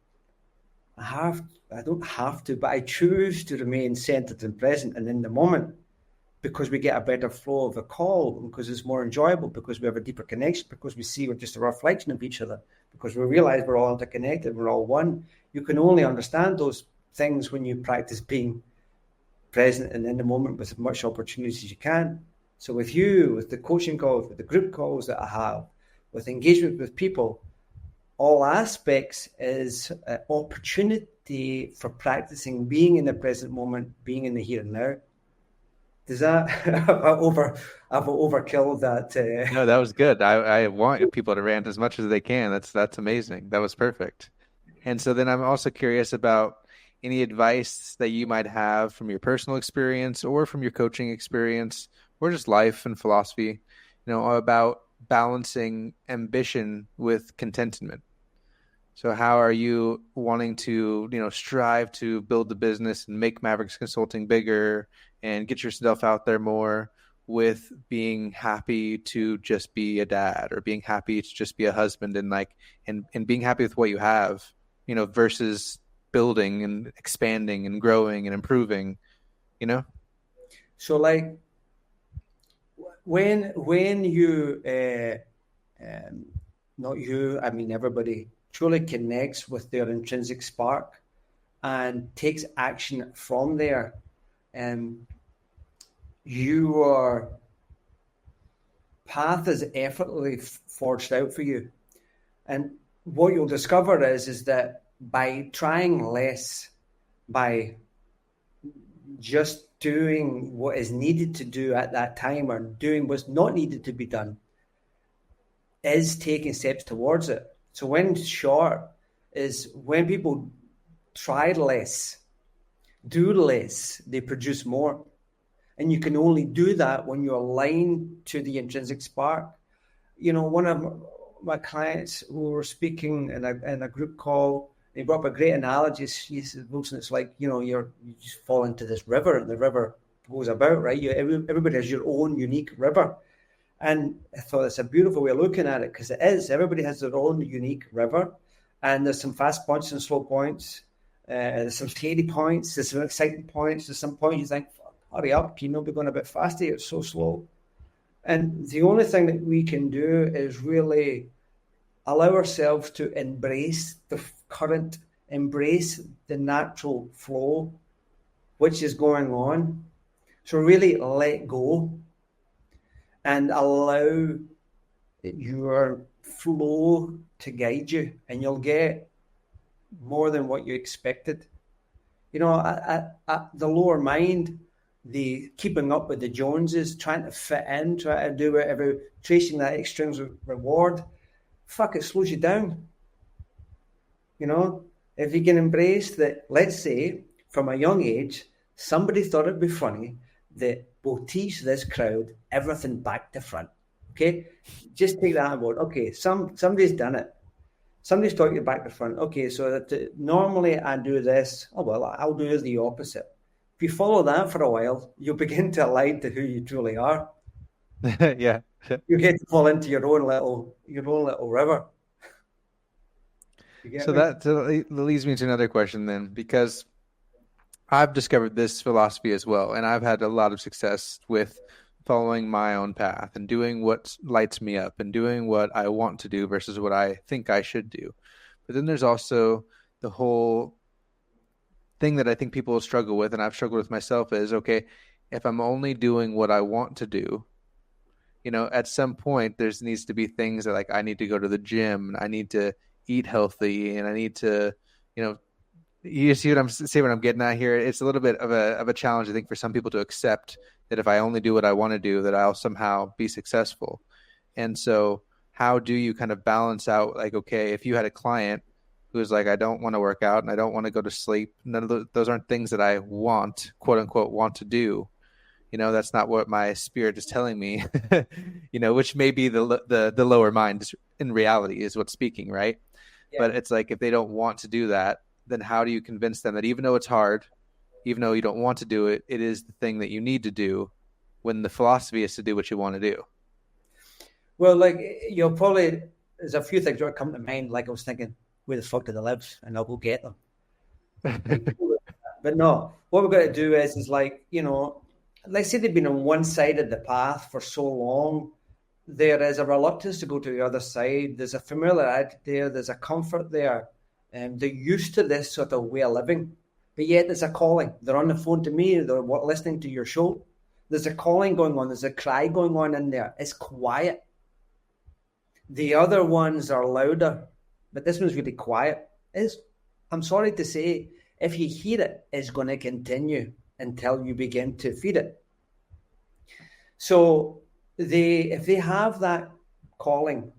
I don't have to, but I choose to remain centered and present and in the moment, because we get a better flow of the call, because it's more enjoyable, because we have a deeper connection, because we see we're just a reflection of each other, because we realize we're all interconnected, we're all one. You can only understand those things when you practice being present and in the moment with as much opportunity as you can. So with you, with the coaching calls, with the group calls that I have, with engagement with people, all aspects is an opportunity for practicing being in the present moment, being in the here and now. Does that have overkill that? No, that was good. I want people to rant as much as they can. That's amazing. That was perfect. And so then I'm also curious about any advice that you might have from your personal experience or from your coaching experience or just life and philosophy, about balancing ambition with contentment. So how are you wanting to, strive to build the business and make Mavericks Consulting bigger and get yourself out there more, with being happy to just be a dad or being happy to just be a husband, and being happy with what you have, versus building and expanding and growing and improving, So like when you, not you, I mean everybody, truly connects with their intrinsic spark and takes action from there, your path is effortlessly forged out for you. And what you'll discover is that by trying less, by just doing what is needed to do at that time or doing what's not needed to be done is taking steps towards it. So when short is when people try less, do less, they produce more. And you can only do that when you align to the intrinsic spark. You know, one of my clients who were speaking in a group call, they brought up a great analogy. He said, Wilson, it's like, you know, you just fall into this river and the river goes about, right? Everybody has your own unique river. And I thought it's a beautiful way of looking at it, because it is. Everybody has their own unique river. And there's some fast points and slow points. There's some steady points. There's some exciting points. There's some points you think, hurry up, you know, we're going a bit faster. It's so slow. And the only thing that we can do is really allow ourselves to embrace the current, embrace the natural flow, which is going on. So really let go and allow your flow to guide you, and you'll get more than what you expected. You know, the lower mind, the keeping up with the Joneses, trying to fit in, trying to do whatever, chasing that extrinsic reward, it slows you down. You know, if you can embrace that, let's say from a young age, somebody thought it'd be funny that we'll teach this crowd everything back to front. Okay, just take that on board. Okay, somebody's done it. Somebody's taught you back to front. Okay, so that normally I do this. Oh well, I'll do the opposite. If you follow that for a while, you'll begin to align to who you truly are. Yeah. You get to fall into your own little river. So that leads me to another question then, because I've discovered this philosophy as well, and I've had a lot of success with following my own path and doing what lights me up and doing what I want to do versus what I think I should do. But then there's also the whole thing that I think people struggle with, and I've struggled with myself, is, okay, if I'm only doing what I want to do, you know, at some point there needs to be things that, like, I need to go to the gym, I need to eat healthy, and I need to, you know, you see what I'm getting at here? It's a little bit of a challenge, I think, for some people to accept that if I only do what I want to do, that I'll somehow be successful. And so how do you kind of balance out, like, okay, if you had a client who's like, I don't want to work out and I don't want to go to sleep, none of those aren't things that I want, quote unquote, want to do. You know, that's not what my spirit is telling me, you know, which may be the lower mind in reality is what's speaking, right? Yeah. But it's like, if they don't want to do that, then how do you convince them that even though it's hard, even though you don't want to do it, it is the thing that you need to do, when the philosophy is to do what you want to do? Well, like, you'll probably, there's a few things that come to mind. Like, I was thinking, where the fuck do they live? And I'll go get them. But no, what we're going to do is like, you know, let's say they've been on one side of the path for so long, there is a reluctance to go to the other side. There's a familiarity there. There's a comfort there. They're used to this sort of way of living, but yet there's a calling. They're on the phone to me. They're listening to your show. There's a calling going on. There's a cry going on in there. It's quiet. The other ones are louder, but this one's really quiet. I'm sorry to say, if you hear it, it's going to continue until you begin to feed it. So if they have that calling,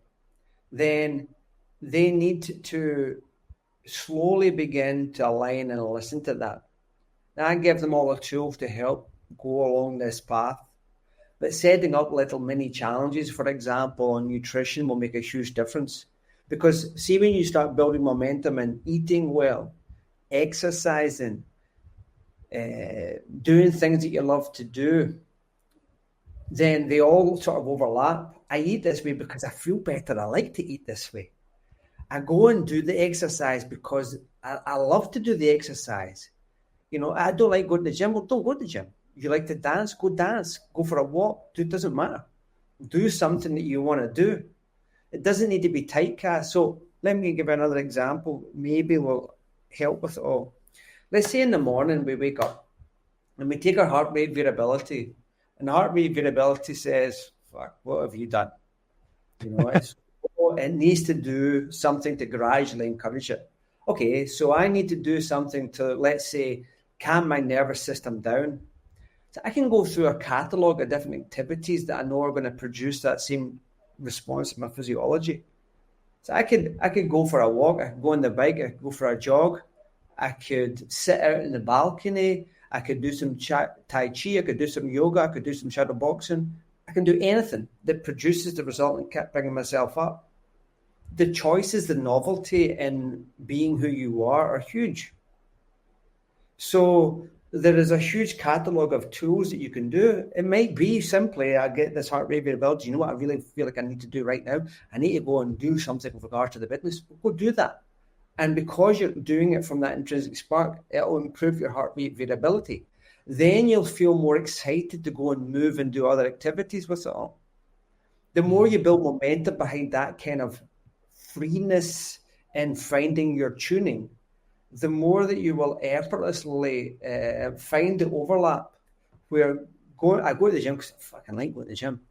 then they need to slowly begin to align and listen to that. Now, I give them all the tools to help go along this path. But setting up little mini challenges, for example, on nutrition will make a huge difference. Because see, when you start building momentum and eating well, exercising, doing things that you love to do, then they all sort of overlap. I eat this way because I feel better. I like to eat this way. I go and do the exercise because I love to do the exercise. You know, I don't like going to the gym. Well, don't go to the gym. You like to dance? Go dance. Go for a walk. It doesn't matter. Do something that you want to do. It doesn't need to be typecast. So let me give you another example. Maybe will help with it all. Let's say in the morning we wake up and we take our heart rate variability. And the heart rate variability says, fuck, what have you done? You know, it needs to do something to gradually encourage it. Okay, so I need to do something to, let's say, calm my nervous system down. So I can go through a catalogue of different activities that I know are going to produce that same response in my physiology. So I could go for a walk, I could go on the bike, I could go for a jog, I could sit out in the balcony, I could do some Tai Chi, I could do some yoga, I could do some shadow boxing. I can do anything that produces the result and keep bringing myself up. The choices, the novelty in being who you are huge. So there is a huge catalogue of tools that you can do. It might be simply, I get this heart rate variability. You know what I really feel like I need to do right now? I need to go and do something with regard to the business. Go do that. And because you're doing it from that intrinsic spark, it'll improve your heart rate variability. Then you'll feel more excited to go and move and do other activities with it all. The more you build momentum behind that kind of freeness and finding your tuning, the more that you will effortlessly find the overlap where I go to the gym because I fucking like going to the gym.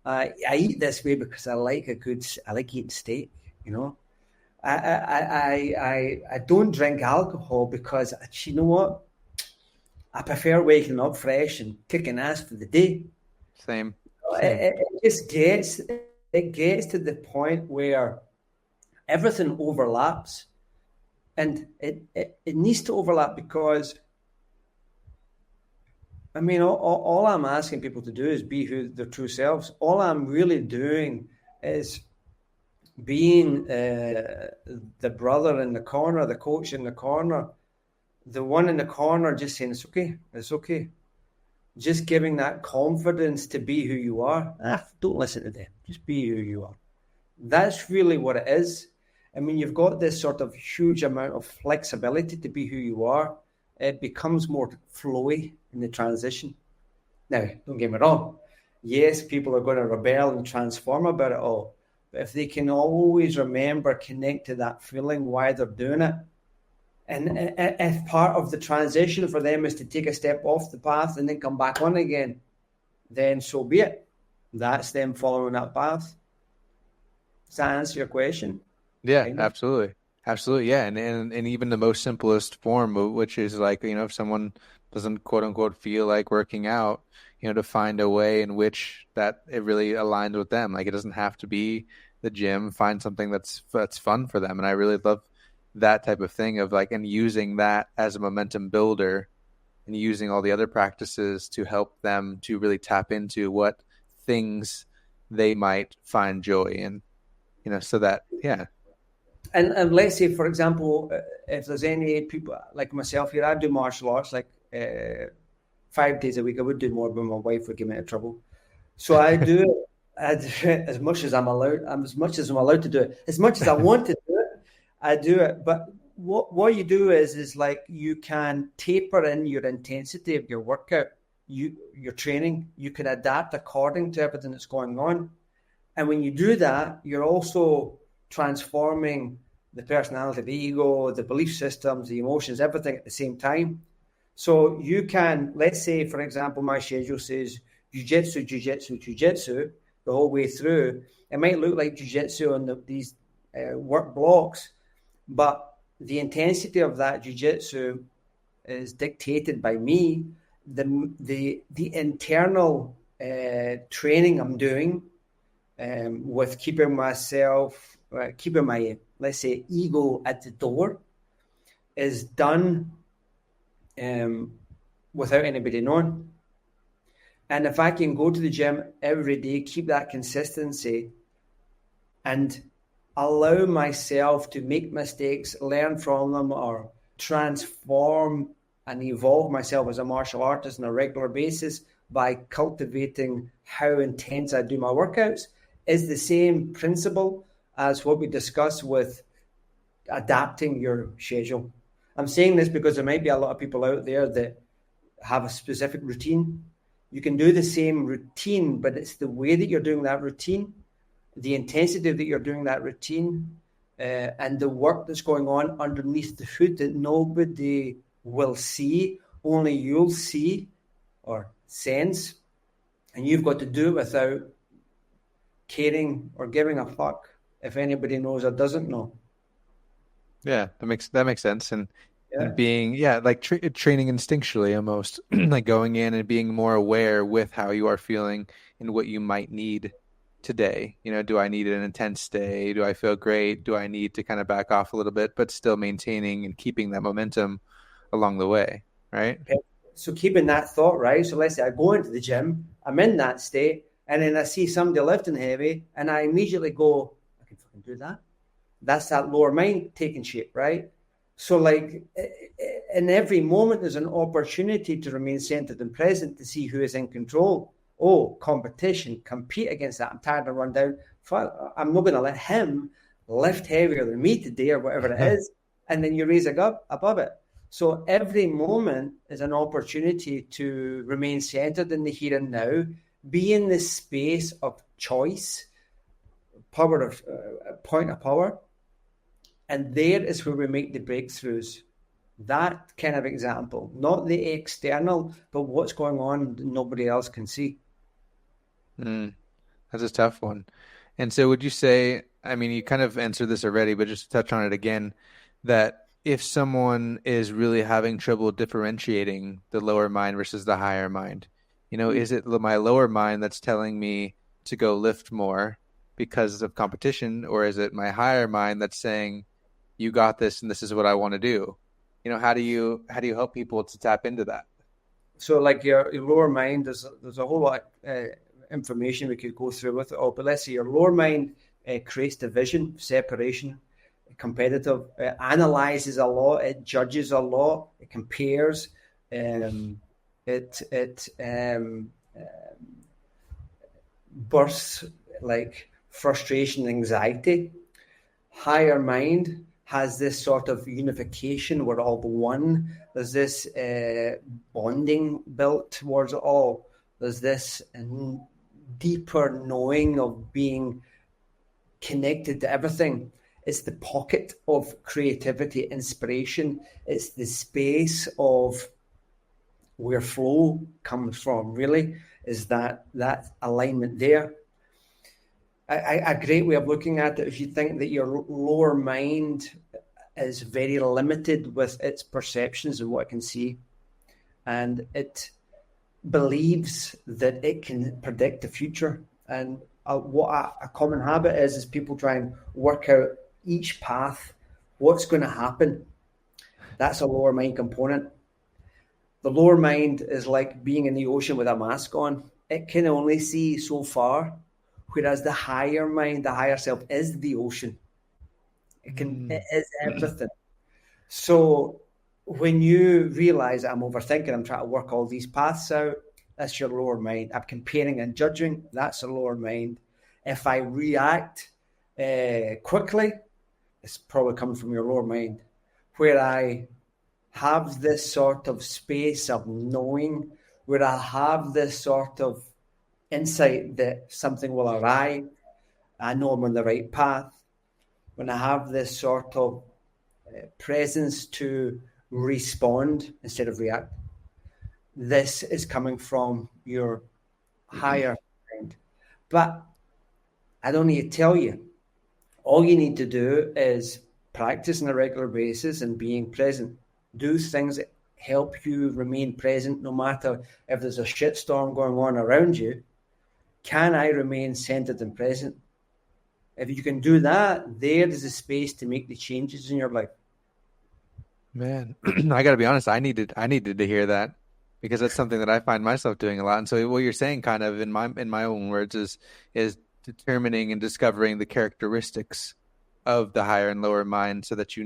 I eat this way because I like eating steak, you know. I don't drink alcohol because, you know what? I prefer waking up fresh and kicking ass for the day. Same. It just gets to the point where everything overlaps. And it needs to overlap because, I mean, all I'm asking people to do is be who their true selves. All I'm really doing is being the brother in the corner, the coach in the corner, the one in the corner just saying, it's okay. Just giving that confidence to be who you are. Don't listen to them. Just be who you are. That's really what it is. I mean, you've got this sort of huge amount of flexibility to be who you are. It becomes more flowy in the transition. Now, don't get me wrong. Yes, people are going to rebel and transform about it all. But if they can always remember, connect to that feeling, why they're doing it, and if part of the transition for them is to take a step off the path and then come back on again, then so be it. That's them following that path. Does that answer your question? Yeah, absolutely. Yeah. And even the most simplest form, which is like, you know, if someone doesn't quote unquote feel like working out, you know, to find a way in which that it really aligns with them. Like it doesn't have to be the gym, find something that's fun for them. And I really love that type of thing of like, and using that as a momentum builder and using all the other practices to help them to really tap into what things they might find joy in, you know, so that, yeah. And let's say, for example, if there's any people like myself here, I do martial arts like 5 days a week. I would do more, but my wife would give me trouble. So I do it as much as I'm allowed. As much as I'm allowed to do it. As much as I want to do it, I do it. But what you do is like you can taper in your intensity of your workout, your training. You can adapt according to everything that's going on. And when you do that, you're also transforming the personality, the ego, the belief systems, the emotions, everything at the same time. So you can, let's say, for example, my schedule says jiu-jitsu, jiu-jitsu, jiu-jitsu the whole way through. It might look like jiu-jitsu on these work blocks, but the intensity of that jiu-jitsu is dictated by me. The internal training I'm doing with keeping my, let's say, ego at the door is done without anybody knowing. And if I can go to the gym every day, keep that consistency and allow myself to make mistakes, learn from them, or transform and evolve myself as a martial artist on a regular basis by cultivating how intense I do my workouts, is the same principle as what we discuss with adapting your schedule. I'm saying this because there might be a lot of people out there that have a specific routine. You can do the same routine, but it's the way that you're doing that routine, the intensity that you're doing that routine, and the work that's going on underneath the hood that nobody will see, only you'll see or sense, and you've got to do it without caring or giving a fuck if anybody knows or doesn't know. Yeah, that makes sense. And Yeah. and being, like training instinctually almost, like going in and being more aware with how you are feeling and what you might need today. Do I need an intense day? Do I feel great? Do I need to kind of back off a little bit, but still maintaining and keeping that momentum along the way, right? So keeping that thought, right? So let's say I go into the gym, I'm in that state, and then I see somebody lifting heavy, and I immediately go, I can fucking do that. That's that lower mind taking shape, right? So like in every moment, there's an opportunity to remain centered and present to see who is in control. Oh, competition, compete against that. I'm tired of run down. I'm not going to let him lift heavier than me today or whatever it is. And then you raise it up above it. So every moment is an opportunity to remain centered in the here and now, be in this space of choice, power of point of power. And there is where we make the breakthroughs. That kind of example, not the external, but what's going on that nobody else can see. That's a tough one. And so would you say, I mean, you kind of answered this already, but just to touch on it again, that if someone is really having trouble differentiating the lower mind versus the higher mind, is it my lower mind that's telling me to go lift more because of competition, or is it my higher mind that's saying, you got this and this is what I want to do? How do you help people to tap into that? So like your lower mind, there's a whole lot of information we could go through with it all, but let's say your lower mind creates division, separation, competitive, analyzes a lot, it judges a lot, it compares, it bursts like frustration, anxiety. Higher mind has this sort of unification. We're all one. There's this bonding built towards it all. There's this deeper knowing of being connected to everything. It's the pocket of creativity, inspiration. It's the space of where flow comes from, really, is that alignment there. A great way of looking at it, if you think that your lower mind is very limited with its perceptions and what it can see, and it believes that it can predict the future. And what a common habit is people try and work out each path, what's going to happen. That's a lower mind component. The lower mind is like being in the ocean with a mask on. It can only see so far, whereas the higher mind, the higher self, is the ocean. It is everything. So when you realize I'm overthinking, I'm trying to work all these paths out, that's your lower mind. I'm comparing and judging, that's a lower mind. If I react quickly, it's probably coming from your lower mind. Where I have this sort of space of knowing, where I have this sort of insight that something will arrive, I know I'm on the right path. When I have this sort of presence to respond instead of react, this is coming from your higher mind. But I don't need to tell you. All you need to do is practice on a regular basis and being present. Do things that help you remain present no matter if there's a shitstorm going on around you. Can I remain centered and present? If you can do that, there is a space to make the changes in your life. Man, I got to be honest. I needed to hear that, because that's something that I find myself doing a lot. And so what you're saying, kind of in my own words, is determining and discovering the characteristics of the higher and lower mind, so that you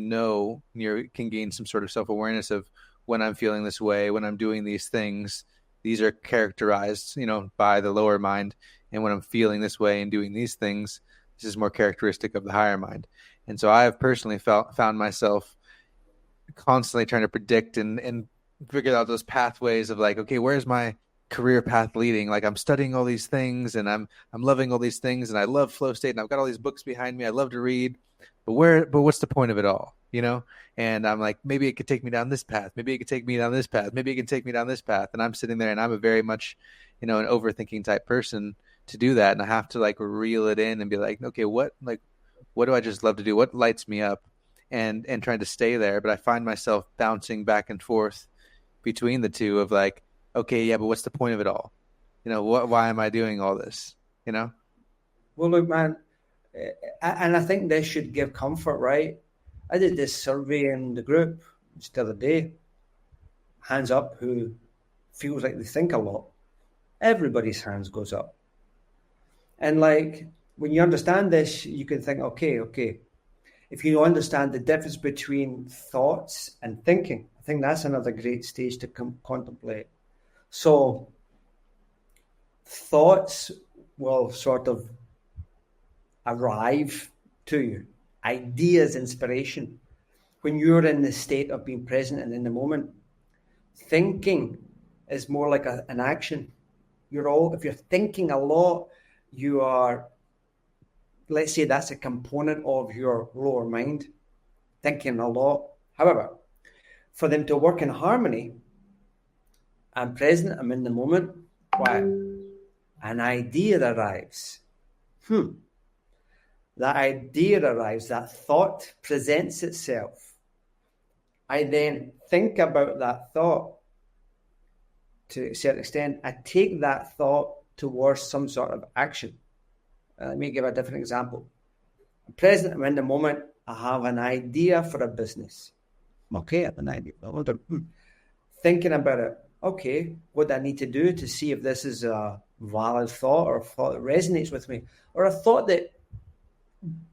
can gain some sort of self-awareness of when I'm feeling this way, when I'm doing these things. These are characterized, by the lower mind, and when I'm feeling this way and doing these things, this is more characteristic of the higher mind. And so I have personally found myself constantly trying to predict and figure out those pathways of like, okay, where's my career path leading? Like, I'm studying all these things and I'm loving all these things, and I love flow state, and I've got all these books behind me. I love to read, but what's the point of it all? And I'm like, maybe it could take me down this path. Maybe it could take me down this path. Maybe it can take me down this path. And I'm sitting there, and I'm a very much, an overthinking type person to do that. And I have to like reel it in and be like, okay, what do I just love to do? What lights me up? and trying to stay there. But I find myself bouncing back and forth between the two of like, okay, yeah, but what's the point of it all? Why am I doing all this? Well, look, man, and I think this should give comfort, right? I did this survey in the group just the other day. Hands up who feels like they think a lot. Everybody's hands goes up. And like, when you understand this, you can think, okay. If you understand the difference between thoughts and thinking, I think that's another great stage to contemplate. So thoughts will sort of arrive to you. Ideas, inspiration. When you're in the state of being present and in the moment, thinking is more like an action. If you're thinking a lot, you are, let's say that's a component of your lower mind, thinking a lot. However, for them to work in harmony, I'm present, I'm in the moment. Why? An idea arrives. That idea arrives, that thought presents itself. I then think about that thought to a certain extent. I take that thought towards some sort of action. Let me give a different example. I'm present, I'm in the moment, I have an idea for a business. Okay, I have an idea. Thinking about it. Okay, what do I need to do to see if this is a valid thought or a thought that resonates with me, or a thought that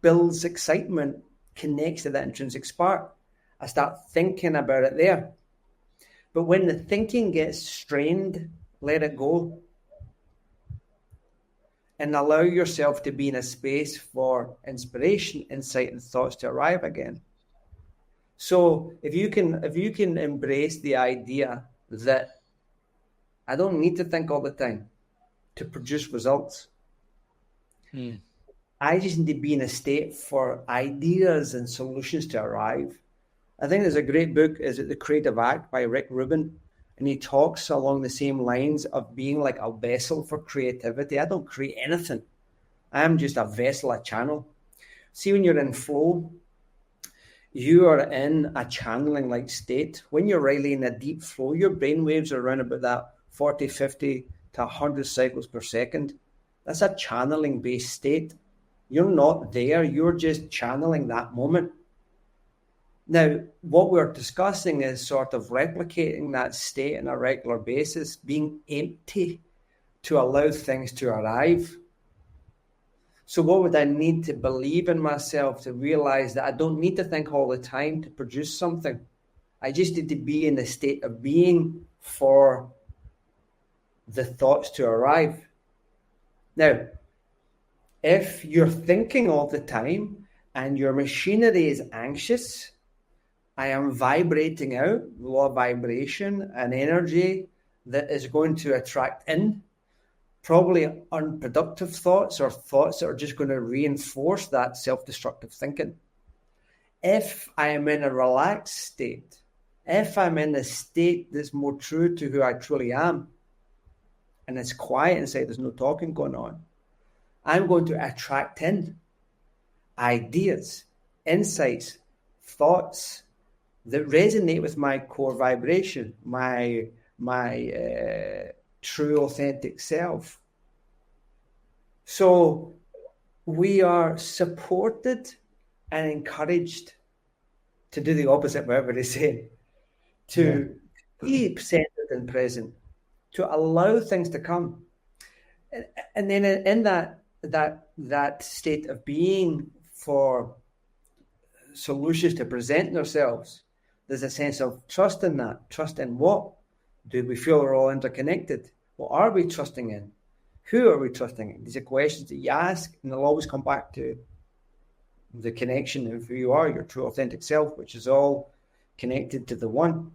builds excitement, connects to that intrinsic spark? I start thinking about it there. But when the thinking gets strained, let it go. And allow yourself to be in a space for inspiration, insight, and thoughts to arrive again. So if you can embrace the idea that I don't need to think all the time to produce results. I just need to be in a state for ideas and solutions to arrive. I think there's a great book, is it The Creative Act by Rick Rubin? And he talks along the same lines of being like a vessel for creativity. I don't create anything. I am just a vessel, a channel. See, when you're in flow, you are in a channeling like state. When you're really in a deep flow, your brain waves are around about that 40, 50 to 100 cycles per second. That's a channeling based state. You're not there. You're just channeling that moment. Now, what we're discussing is sort of replicating that state on a regular basis, being empty to allow things to arrive. So what would I need to believe in myself to realize that I don't need to think all the time to produce something? I just need to be in the state of being for the thoughts to arrive. Now, if you're thinking all the time and your machinery is anxious, I am vibrating out, law of vibration, an energy that is going to attract in probably unproductive thoughts or thoughts that are just going to reinforce that self-destructive thinking. If I am in a relaxed state, if I'm in a state that's more true to who I truly am, and it's quiet inside, there's no talking going on, I'm going to attract in ideas, insights, thoughts that resonate with my core vibration, my true authentic self. So we are supported and encouraged to do the opposite of what everybody's saying, to be centered and present, to allow things to come. And then in that state of being for solutions to present themselves, there's a sense of trust in that. Trust in what? Do we feel we're all interconnected? What are we trusting in? Who are we trusting in? These are questions that you ask, and they'll always come back to the connection of who you are, your true authentic self, which is all connected to the one.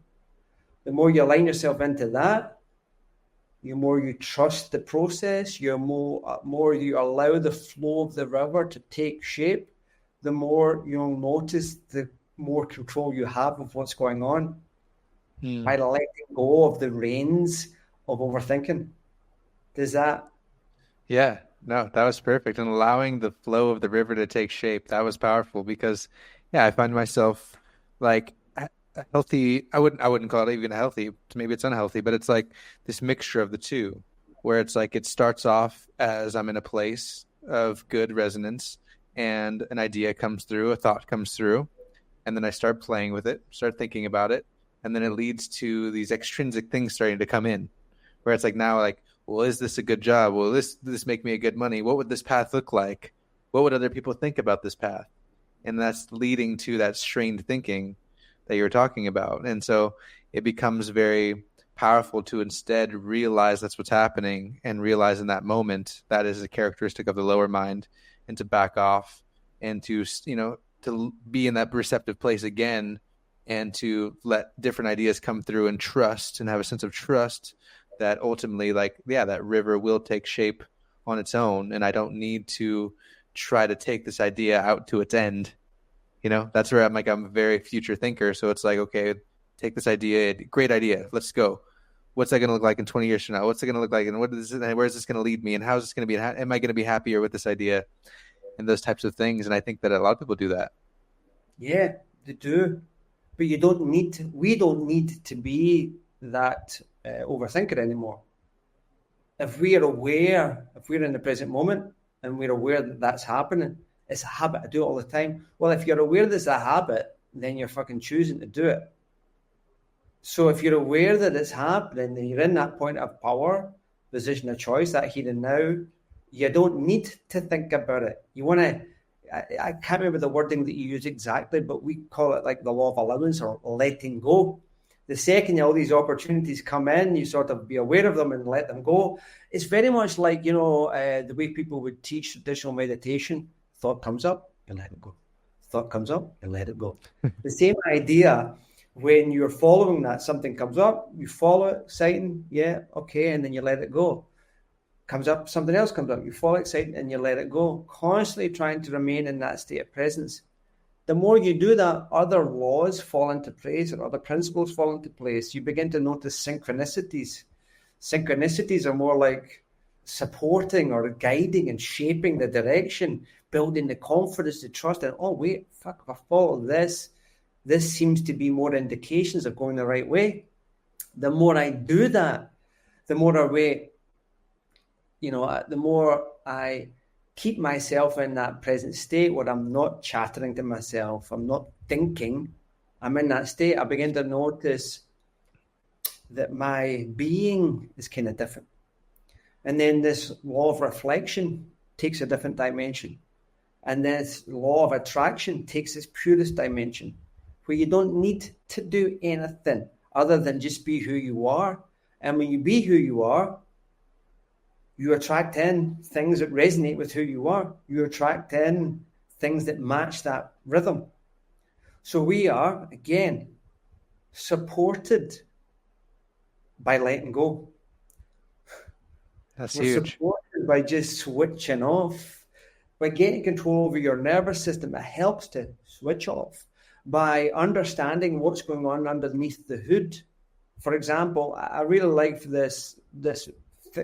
The more you align yourself into that, the more you trust the process, the more you allow the flow of the river to take shape, the more you'll notice the more control you have of what's going on by letting go of the reins of overthinking. Does that? Yeah, no, that was perfect. And allowing the flow of the river to take shape, that was powerful because Yeah, I find myself like healthy. I wouldn't call it even healthy. Maybe it's unhealthy, but it's like this mixture of the two, where it's like it starts off as I'm in a place of good resonance, and an idea comes through, a thought comes through, and then I start playing with it, start thinking about it, and then it leads to these extrinsic things starting to come in, where it's like now like, well, is this a good job? Will this make me a good money? What would this path look like? What would other people think about this path? And that's leading to that strained thinking that you're talking about. And so it becomes very powerful to instead realize that's what's happening and realize in that moment that is a characteristic of the lower mind, and to back off and to, to be in that receptive place again, and to let different ideas come through and trust and have a sense of trust that ultimately, like, yeah, that river will take shape on its own. And I don't need to try to take this idea out to its end. That's where I'm a very future thinker. So it's like, okay, take this idea, great idea, let's go. What's that going to look like in 20 years from now? What's it going to look like? And where is this going to lead me? And how is this going to be? Am I going to be happier with this idea? And those types of things. And I think that a lot of people do that. Yeah, they do. But we don't need to be that overthinker anymore. If we're in the present moment and we're aware that that's happening, it's a habit. I do it all the time. Well, if you're aware there's a habit, then you're fucking choosing to do it. So if you're aware that it's happening and you're in that point of power, position of choice, that here and now, you don't need to think about it. You want to, I can't remember the wording that you use exactly, but we call it like the law of allowance or letting go. The second all these opportunities come in, you sort of be aware of them and let them go. It's very much like, the way people would teach traditional meditation. Thought comes up, you let it go. Thought comes up, you let it go. The same idea when you're following that, something comes up, you follow it, exciting, yeah, okay, and then you let it go. Comes up, something else comes up, you follow it, exciting, and you let it go. Constantly trying to remain in that state of presence. The more you do that, other laws fall into place or other principles fall into place. You begin to notice synchronicities. Synchronicities are more like supporting or guiding and shaping the direction, building the confidence, the trust, and oh wait, fuck, if I follow this seems to be more indications of going the right way. The more I do that, the more the more I keep myself in that present state where I'm not chattering to myself, I'm not thinking, I'm in that state, I begin to notice that my being is kind of different. And then this law of reflection takes a different dimension. And this law of attraction takes its purest dimension, where you don't need to do anything other than just be who you are. And when you be who you are, you attract in things that resonate with who you are. You attract in things that match that rhythm. So we are, again, supported by letting go. That's We're huge. supported by just switching off. By getting control over your nervous system, it helps to switch off. By understanding what's going on underneath the hood. For example, I really like this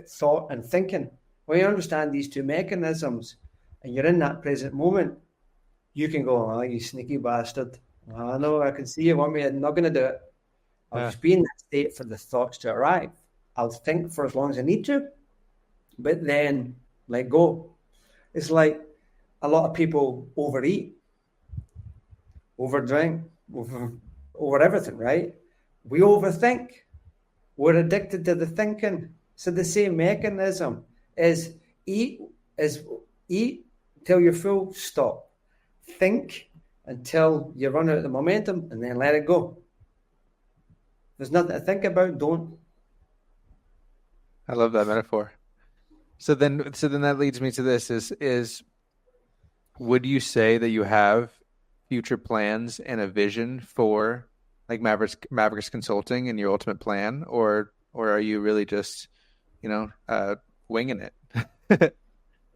thought and thinking. When you understand these two mechanisms and you're in that present moment, you can go, oh, you sneaky bastard. I know, I can see you want me. I'm not going to do it. I'll just be in that state for the thoughts to arrive. I'll think for as long as I need to, but then let go. It's like a lot of people overeat, overdrink, over everything, right? We overthink. We're addicted to the thinking. So the same mechanism is eat till you're full, stop. Think until you run out of the momentum and then let it go. There's nothing to think about, don't. I love that metaphor. So then that leads me to this is would you say that you have future plans and a vision for like Mavericks Consulting and your ultimate plan, or are you really just, winging it?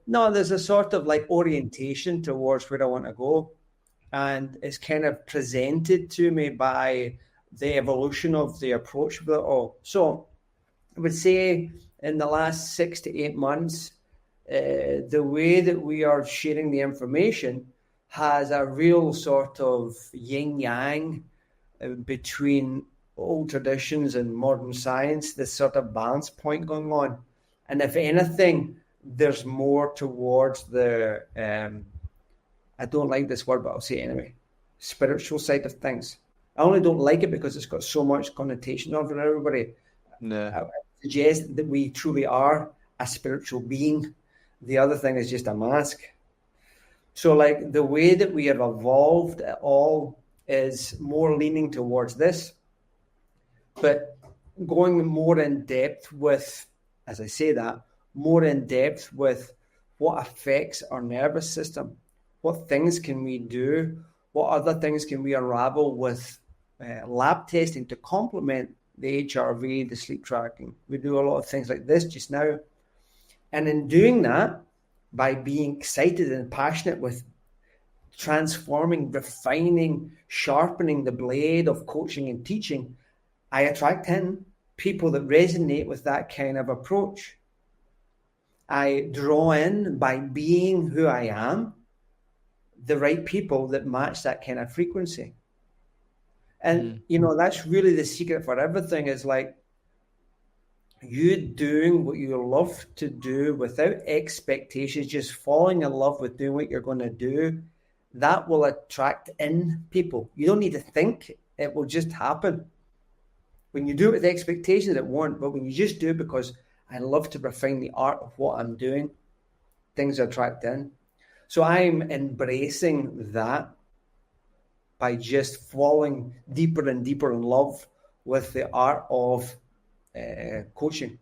No, there's a sort of like orientation towards where I want to go. And it's kind of presented to me by the evolution of the approach with it all. So I would say in the last 6 to 8 months, the way that we are sharing the information has a real sort of yin-yang between old traditions and modern science, this sort of balance point going on. And if anything, there's more towards the, I don't like this word, but I'll say it anyway, spiritual side of things. I only don't like it because it's got so much connotation on for everybody. No. I suggest that we truly are a spiritual being. The other thing is just a mask. So like the way that we have evolved at all is more leaning towards this, but going more in depth with, as I say that, more in depth with what affects our nervous system. What things can we do? What other things can we unravel with lab testing to complement the HRV, the sleep tracking? We do a lot of things like this just now. And in doing that, by being excited and passionate with transforming, refining, sharpening the blade of coaching and teaching, I attract in people that resonate with that kind of approach. I draw in, by being who I am, the right people that match that kind of frequency. And, that's really the secret for everything, is like you doing what you love to do without expectations, just falling in love with doing what you're going to do. That will attract in people. You don't need to think. It will just happen. When you do it with expectations, it won't. But when you just do it because I love to refine the art of what I'm doing, things attract in. So I'm embracing that by just falling deeper and deeper in love with the art of coaching.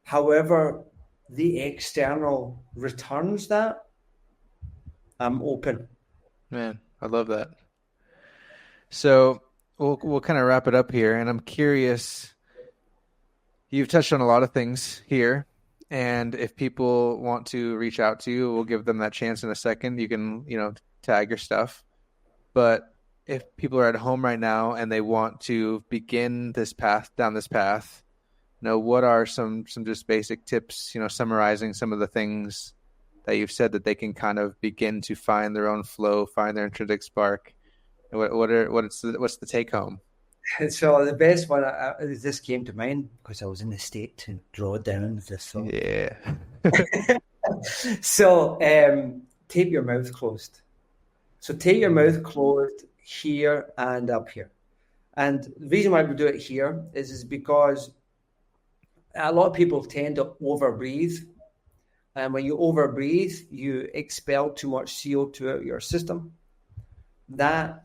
However, the external returns that, I'm open. Man, I love that. So we'll kind of wrap it up here, and I'm curious. You've touched on a lot of things here, and if people want to reach out to you, we'll give them that chance in a second. You can, tag your stuff. But if people are at home right now and they want to begin down this path, what are some just basic tips, summarizing some of the things that you've said that they can kind of begin to find their own flow, find their intrinsic spark? What's the take home? So the best one, this came to mind because I was in the state to draw down this song. Yeah. So tape your mouth closed. So tape your mouth closed here and up here. And the reason why we do it here is because a lot of people tend to overbreathe. And when you overbreathe, you expel too much CO2 out of your system. That,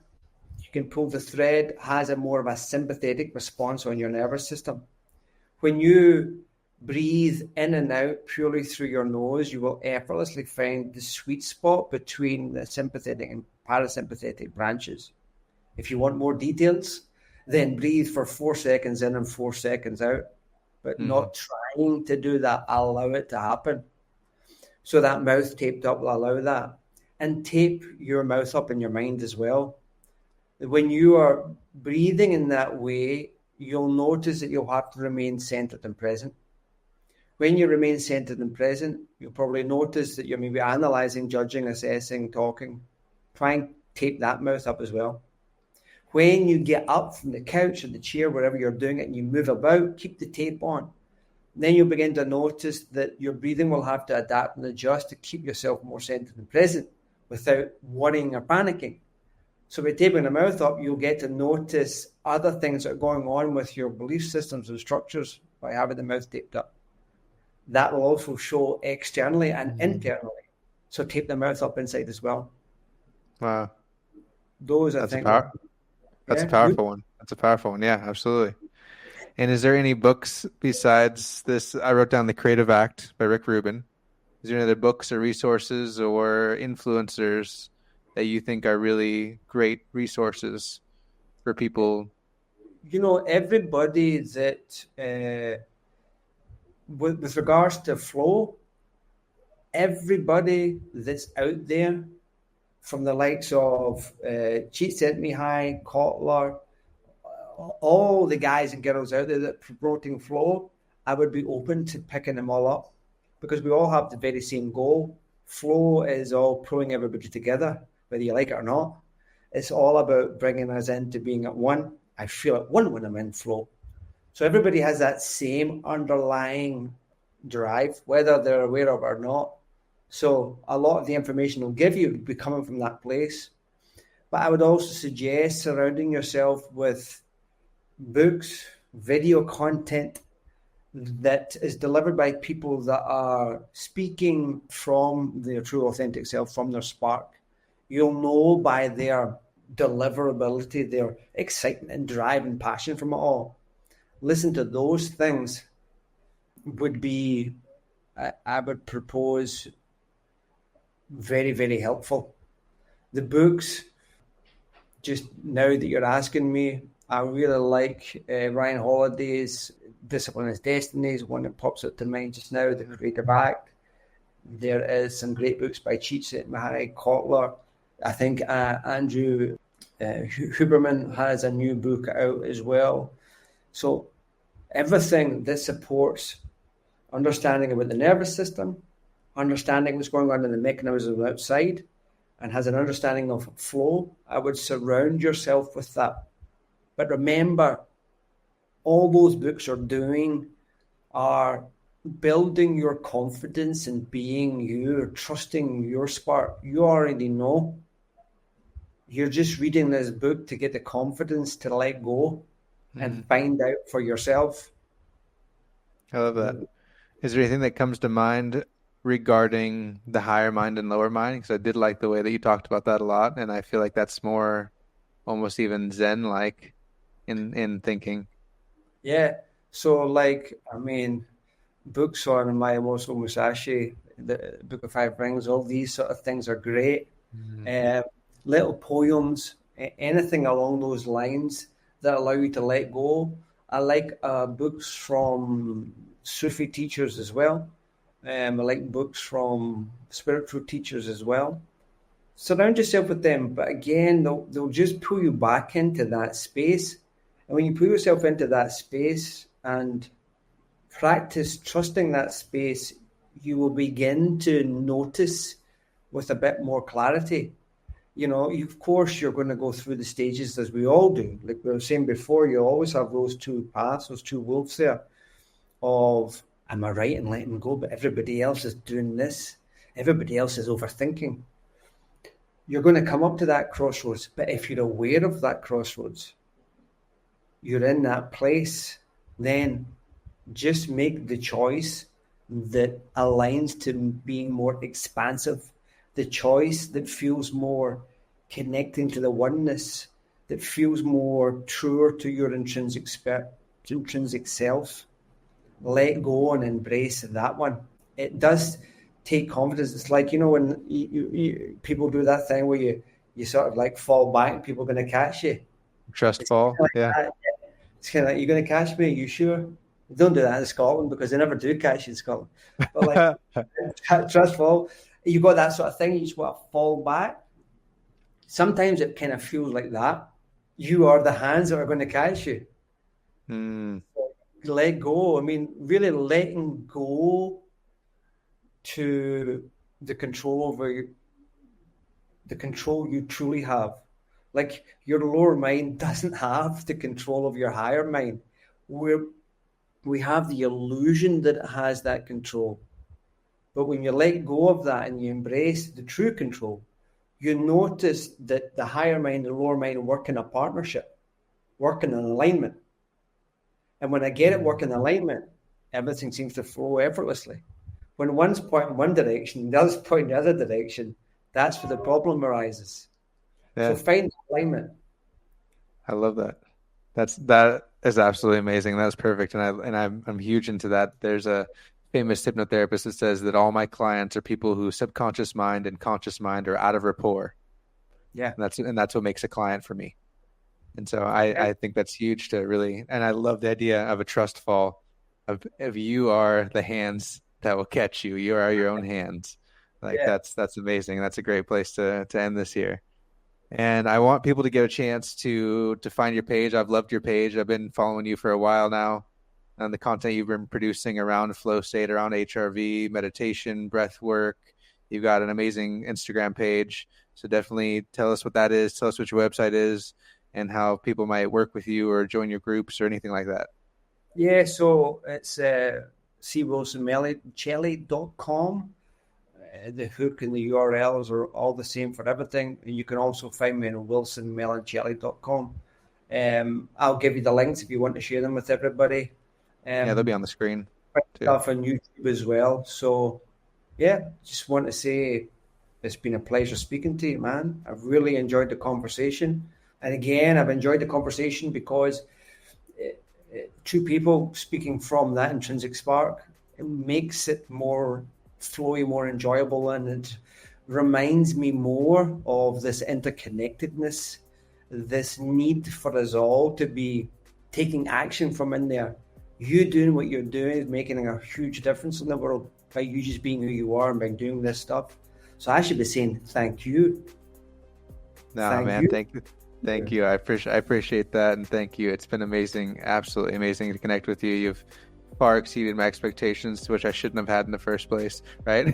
you can pull the thread, has a more of a sympathetic response on your nervous system. When you breathe in and out purely through your nose, you will effortlessly find the sweet spot between the sympathetic and parasympathetic branches. If you want more details, then breathe for 4 seconds in and 4 seconds out, but not trying to do that. Allow it to happen. So that mouth taped up will allow that. And tape your mouth up in your mind as well. When you are breathing in that way, you'll notice that you'll have to remain centered and present. When you remain centered and present, you'll probably notice that you're maybe analyzing, judging, assessing, talking. Try and tape that mouth up as well. When you get up from the couch or the chair, wherever you're doing it, and you move about, keep the tape on. Then you'll begin to notice that your breathing will have to adapt and adjust to keep yourself more centered and present without worrying or panicking. So by taping the mouth up, you'll get to notice other things that are going on with your belief systems and structures by having the mouth taped up. That will also show externally and internally. So tape the mouth up inside as well. Wow. Those, I think. That's a powerful one. That's a powerful one. Yeah, absolutely. And is there any books besides this? I wrote down The Creative Act by Rick Rubin. Is there any other books or resources or influencers that you think are really great resources for people? Everybody that, with regards to flow, everybody that's out there, from the likes of Csikszentmihalyi, Kotler, all the guys and girls out there that are promoting flow, I would be open to picking them all up because we all have the very same goal. Flow is all pulling everybody together whether you like it or not. It's all about bringing us into being at one. I feel at one when I'm in flow. So everybody has that same underlying drive, whether they're aware of it or not. So a lot of the information they'll give you will be coming from that place. But I would also suggest surrounding yourself with books, video content that is delivered by people that are speaking from their true authentic self, from their spark. You'll know by their deliverability, their excitement and drive and passion from it all. Listen to those things would be, I would propose, very, very helpful. The books, just now that you're asking me, I really like Ryan Holiday's Discipline is Destiny, is one that pops up to mind just now, The Creative Act. There is some great books by Csikszentmihalyi Kotler. I think Andrew Huberman has a new book out as well. So everything that supports understanding about the nervous system, understanding what's going on in the mechanisms outside, and has an understanding of flow, I would surround yourself with that. But remember, all those books are doing are building your confidence in being you, or trusting your spark. You already know. You're just reading this book to get the confidence to let go and find out for yourself. I love that. Is there anything that comes to mind regarding the higher mind and lower mind? Because I did like the way that you talked about that a lot, and I feel like that's more almost even Zen-like in thinking. Yeah. So, books on Miyamoto Musashi, the Book of Five Rings, all these sort of things are great. Little poems, anything along those lines that allow you to let go. I like books from Sufi teachers as well. I like books from spiritual teachers as well. Surround yourself with them, but again, they'll just pull you back into that space. And when you put yourself into that space and practice trusting that space, you will begin to notice with a bit more clarity. Of course, you're going to go through the stages as we all do. Like we were saying before, you always have those two paths, those two wolves there of, am I right in letting go? But everybody else is doing this. Everybody else is overthinking. You're going to come up to that crossroads. But if you're aware of that crossroads, you're in that place, then just make the choice that aligns to being more expansive, the choice that feels more connecting to the oneness, that feels more truer to your intrinsic self. Let go and embrace that one. It does take confidence. It's like, when you people do that thing where you sort of like fall back and people are going to catch you. Trust fall, yeah. It's kind of like, you're going to catch me? Are you sure? Don't do that in Scotland because they never do catch you in Scotland. But trust fall, you got that sort of thing. You just want to fall back. Sometimes it kind of feels like that. You are the hands that are going to catch you. Let go. Really letting go to the control over the control you truly have. Like your lower mind doesn't have the control of your higher mind. We have the illusion that it has that control. But when you let go of that and you embrace the true control, you notice that the higher mind and the lower mind work in a partnership, work in an alignment. And when I get it work in alignment, everything seems to flow effortlessly. When one's pointing one direction, the other's pointing the other direction, that's where the problem arises. Yeah. So find alignment. I love that. That is absolutely amazing. That's perfect. And I'm huge into that. There's a famous hypnotherapist that says that all my clients are people whose subconscious mind and conscious mind are out of rapport. Yeah. And that's what makes a client for me. And so I think that's huge to really, and I love the idea of a trust fall of you are the hands that will catch you. You are your own hands. That's amazing. That's a great place to end this here. And I want people to get a chance to find your page. I've loved your page. I've been following you for a while now, and the content you've been producing around flow state, around HRV, meditation, breath work. You've got an amazing Instagram page. So definitely tell us what that is. Tell us what your website is and how people might work with you or join your groups or anything like that. Yeah, so it's cwilsonmeloncelli.com. The hook and the URLs are all the same for everything. And you can also find me on wilsonmeloncelli.com. I'll give you the links if you want to share them with everybody. Yeah, they'll be on the screen. Stuff on YouTube as well. So, yeah, just want to say it's been a pleasure speaking to you, man. I've really enjoyed the conversation. And again, I've enjoyed the conversation because two people speaking from that intrinsic spark, it makes it more flowy, more enjoyable, and it reminds me more of this interconnectedness, this need for us all to be taking action from in there. You doing what you're doing is making a huge difference in the world by you just being who you are and by doing this stuff. So I should be saying thank you. Thank you. I appreciate that, and thank you. It's been amazing, absolutely amazing to connect with you. You've far exceeded my expectations, which I shouldn't have had in the first place, right?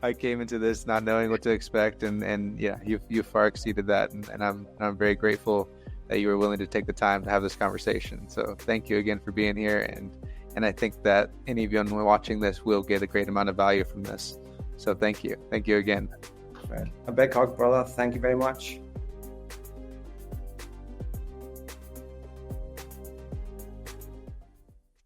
I came into this not knowing what to expect, and yeah, you've far exceeded that, and I'm very grateful that you were willing to take the time to have this conversation. So thank you again for being here, and I think that any of you watching this will get a great amount of value from this. So thank you again. A big hug, brother. Thank you very much.